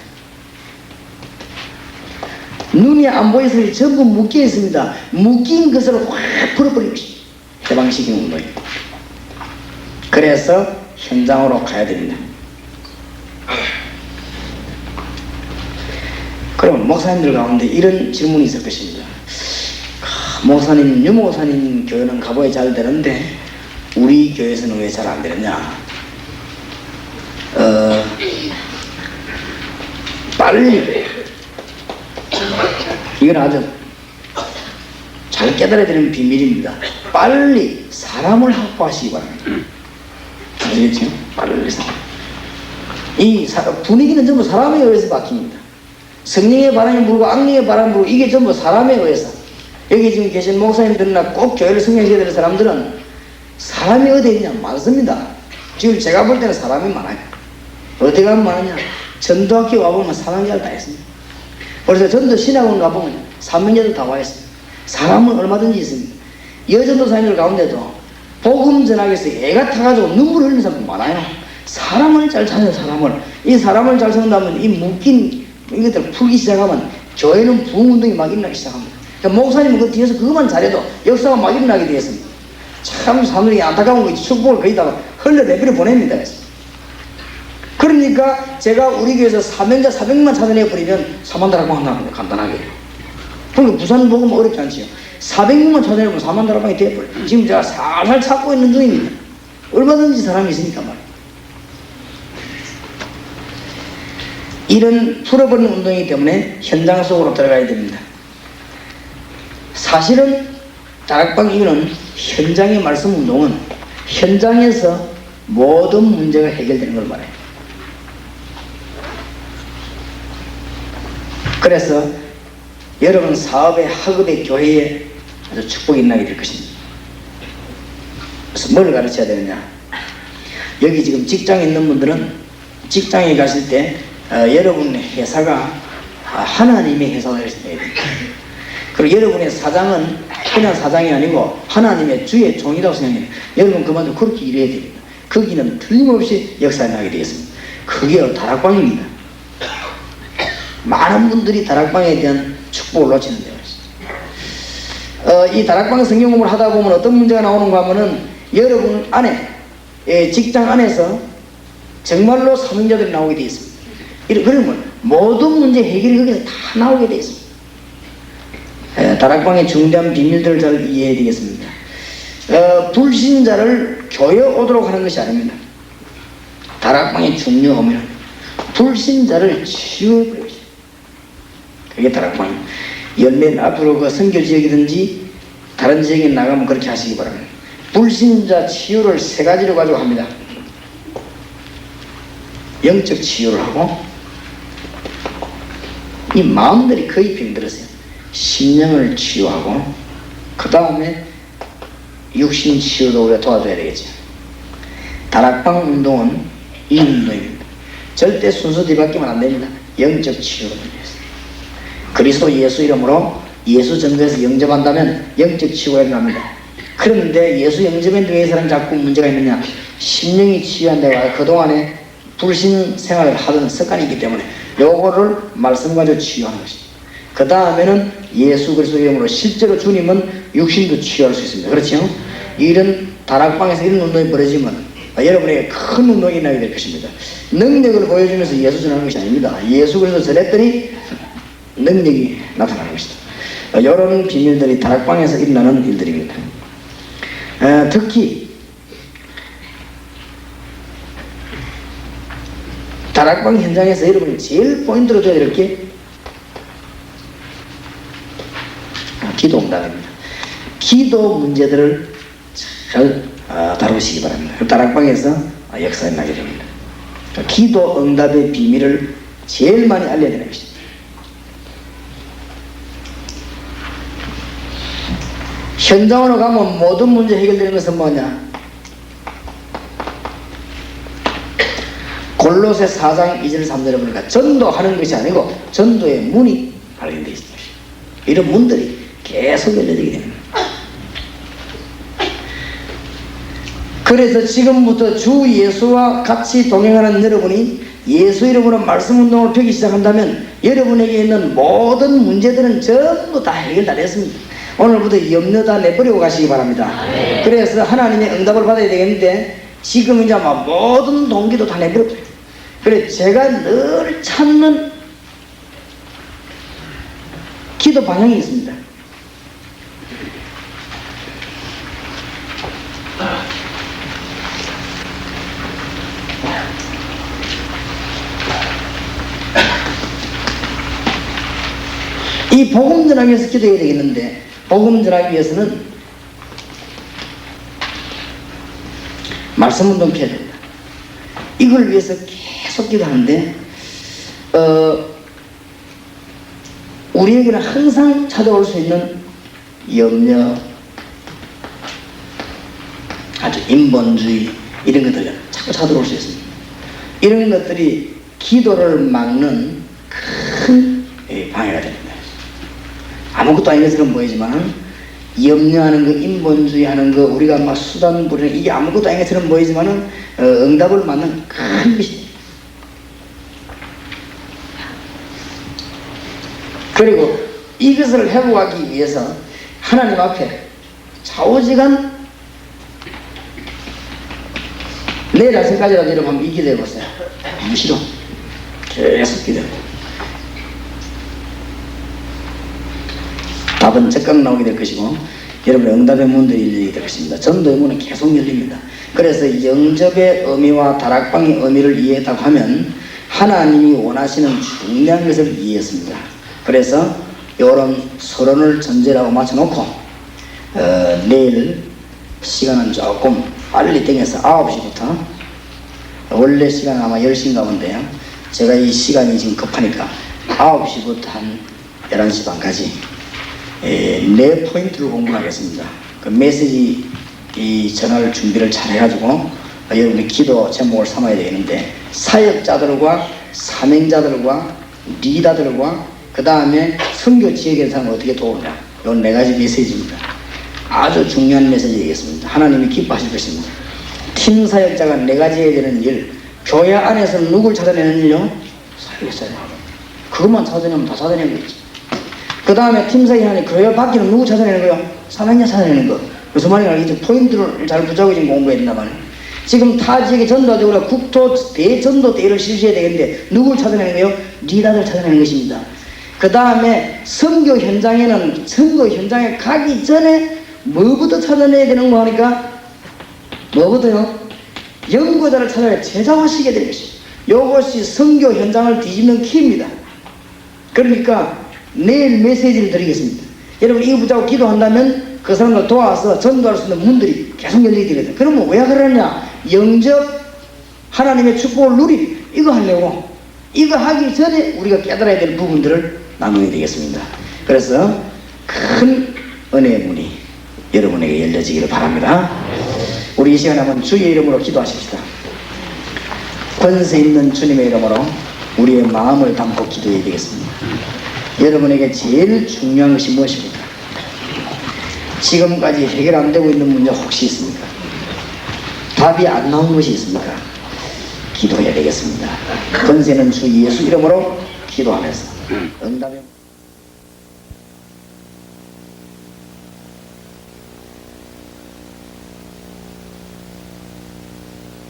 눈이 안 보여서 전부 묶여 있습니다. 묶인 것을 확 풀어버리는 것입니다. 해방시키는 운동입니다. 그래서 현장으로 가야 됩니다. 그러면 목사님들 가운데 이런 질문이 있을 것입니다. 목사님, 유목사님 교회는 가봐야 잘 되는데 우리 교회에서는 왜 잘 안 되느냐? 빨리, 이건 아주 잘 깨달아야 되는 비밀입니다. 빨리 사람을 확보하시기 바랍니다. 아시겠죠? 빨리 사람. 이 분위기는 전부 사람에 의해서 바뀝니다. 성령의 바람이 불고 악령의 바람이 불고 이게 전부 사람에 의해서. 여기 지금 계신 목사님들이나 꼭 교회를 성령시켜야 되는 사람들은 사람이 어디 있냐? 많습니다. 지금 제가 볼 때는 사람이 많아요. 어디 가면 많으냐? 전도학교 와보면 사람이 다 있습니다. 그래서 전도 신학원 가보면 사명자들 다 와 있습니다. 사람은 얼마든지 있습니다. 여전도사님들 가운데도 복음 전하기 위해서 애가 타가지고 눈물 흘리는 사람 많아요. 사람을 잘 찾는 사람을, 이 사람을 잘 찾는다면 이 묶인 이것들 풀기 시작하면 교회는 부흥운동이 막 일어나기 시작합니다. 그러니까 목사님은 그 뒤에서 그것만 잘해도 역사가 막 일어나게 되었습니다. 참 사람들이 안타까운 거 축복을 거의 다 흘려내버려 보냅니다. 그러니까 제가 우리 교회에서 사명자 400만 찾아내버리면 4만 다락방 한다는 간단하게. 그러니까 부산 복음 어렵지 않지요. 400명만 찾아내면 4만 다락방이 되어버려요. 지금 제가 살살 찾고 있는 중입니다. 얼마든지 사람이 있으니까 말이에요. 이런 풀어버리는 운동이기 때문에 현장 속으로 들어가야 됩니다. 사실은 다락방 이거는 현장의 말씀 운동은 현장에서 모든 문제가 해결되는 걸 말해요. 그래서 여러분 사업에, 학업에, 교회에 아주 축복이 일어나게 될 것입니다. 그래서 뭘 가르쳐야 되느냐? 여기 지금 직장에 있는 분들은 직장에 가실 때 여러분의 회사가 하나님의 회사가 되어야 됩니다. 그리고 여러분의 사장은 그냥 사장이 아니고 하나님의 주의 종이라고 생각해요. 여러분 그만큼 그렇게 일해야 됩니다. 거기는 틀림없이 역사에 나게 되겠습니다. 그게 다락방입니다. 많은 분들이 다락방에 대한 축복을 놓치는데요. 이 다락방 성경 공부를 하다 보면 어떤 문제가 나오는가 하면은 여러분 안에 직장 안에서 정말로 사명자들이 나오게 되어 있습니다. 그러면 모든 문제 해결이 거기서 다 나오게 되어 있습니다. 다락방의 중대한 비밀들을 잘 이해해야 되겠습니다. 불신자를 교회 오도록 하는 것이 아닙니다. 다락방의 중요 의미는 불신자를 치유해버리는 것입니다. 그게 다락방입니다. 연례 앞으로 그 선교 지역이든지 다른 지역에 나가면 그렇게 하시기 바랍니다. 불신자 치유를 세 가지로 가지고 합니다. 영적 치유를 하고, 이 마음들이 거의 병들었어요. 심령을 치유하고, 그 다음에 육신 치유도 우리가 도와줘야 되겠죠. 다락방 운동은 이 운동입니다. 절대 순서 뒤바뀌면 안 됩니다. 영적 치유를 위해서. 그리스도 예수 이름으로 예수 전도에서 영접한다면 영적 치유가 일어납니다. 그런데 예수 영접했는데 왜 이 사람 자꾸 문제가 있느냐? 심령이 치유한다가 그동안에 불신 생활을 하던 습관이 있기 때문에 요거를 말씀 가지고 치유하는 것입니다. 그 다음에는 예수 그리스도 이름으로 실제로 주님은 육신도 치유할 수 있습니다. 그렇죠? 이런 다락방에서 이런 운동이 벌어지면 여러분에게 큰 운동이 일어나게 될 것입니다. 능력을 보여주면서 예수 전하는 것이 아닙니다. 예수 그리스도 전했더니 능력이 나타나는 것이다. 이런 비밀들이 다락방에서 일어나는 일들입니다. 특히 다락방 현장에서 여러분이 제일 포인트로 줘야 될 게 기도응답입니다. 기도 문제들을 잘 다루시기 바랍니다. 다락방에서 역사에 나게 됩니다. 기도응답의 비밀을 제일 많이 알려야 되는 것입니다. 현장으로 가면 모든 문제 해결되는 것은 뭐냐? 골로새 4장 2절 3절에 보니까 전도하는 것이 아니고 전도의 문이 발견되어 있습니다. 이런 문들이 계속 열려지게 됩니다. 그래서 지금부터 주 예수와 같이 동행하는 여러분이 예수 이름으로 말씀 운동을 펴기 시작한다면 여러분에게 있는 모든 문제들은 전부 다 해결 다 됐습니다. 오늘부터 염려 다 내버리고 가시기 바랍니다. 그래서 하나님의 응답을 받아야 되겠는데 지금 이제 막 모든 동기도 다 내버렸어요. 그래 제가 늘 찾는 기도 방향이 있습니다. 이 복음 전하기 위해서 기도해야 되겠는데 복음 전하기 위해서는 말씀 운동 펴야 됩니다. 이걸 위해서 계속 기도하는데 우리에게는 항상 찾아올 수 있는 염려, 아주 인본주의 이런 것들 자꾸 찾아올 수 있습니다. 이런 것들이 기도를 막는 큰 방해가 됩니다. 아무것도 아닌 것처럼 보이지만 염려하는 거, 인본주의 하는 거, 우리가 막 수단 부리는 이게 아무것도 아닌 것처럼 보이지만 응답을 막는 큰 것입니다. 그리고 이것을 회복하기 위해서 하나님 앞에 좌우지간 내일 아침까지라도 여러분 한번 이 기도해 보세요. 무시로 계속 기도해. 답은 즉각 나오게 될 것이고 여러분의 응답의 문들이 열리게 될 것입니다. 전도의 문은 계속 열립니다. 그래서 영접의 의미와 다락방의 의미를 이해했다고 하면 하나님이 원하시는 중요한 것을 이해했습니다. 그래서 이런 서론을 전제라고 맞춰놓고 내일 시간은 조금 빨리 땡겨서 9시부터 원래 시간은 아마 10시인가 본데요. 제가 이 시간이 지금 급하니까 9시부터 한 11시 반까지 네 포인트를 공부하겠습니다. 그 메시지 이 전할 준비를 잘 해가지고 여러분이 기도 제목을 삼아야 되겠는데 사역자들과 사명자들과 리더들과 그 다음에 선교 지역에 사람을 어떻게 도우냐, 이 네 가지 메시지입니다. 아주 중요한 메시지이겠습니다. 하나님이 기뻐하실 것입니다. 팀 사역자가 네 가지 해야 되는 일, 교회 안에서 누굴 찾아내는 일요? 사역자예요. 그것만 찾아내면 다 찾아내는 거지. 그 다음에 팀 사역이 교회 밖에는 누구 찾아내는 거요? 사명자 찾아내는 거. 무슨 말이냐, 이제 포인트를 잘 붙잡고 지금 공부해야 된단 말이에요. 지금 타 지역에 전도되고 국토 대전도 대회를 실시해야 되겠는데 누굴 찾아내는 거요? 리더들 찾아내는 것입니다. 그 다음에 선교 현장에는 선교 현장에 가기 전에 뭐부터 찾아내야 되는 거 하니까 뭐부터요? 연구자를 찾아내 제자화시키게 될 것입니다. 이것이 선교 현장을 뒤집는 키입니다. 그러니까 내일 메시지를 드리겠습니다. 여러분 이거 붙잡고 기도한다면 그 사람들 도와서 전도할 수 있는 문들이 계속 열리게 되거든. 그러면 왜 그러냐? 영접 하나님의 축복을 누리 이거 하려고, 이거 하기 전에 우리가 깨달아야 될 부분들을 나누게 되겠습니다. 그래서 큰 은혜의 문이 여러분에게 열려지기를 바랍니다. 우리 이 시간에 한번 주의 이름으로 기도하십시다. 권세 있는 주님의 이름으로 우리의 마음을 담고 기도해야 되겠습니다. 여러분에게 제일 중요한 것이 무엇입니까? 지금까지 해결 안 되고 있는 문제 혹시 있습니까? 답이 안 나온 것이 있습니까? 기도해야 되겠습니다. 권세는 주 예수 이름으로 기도하면서 응답의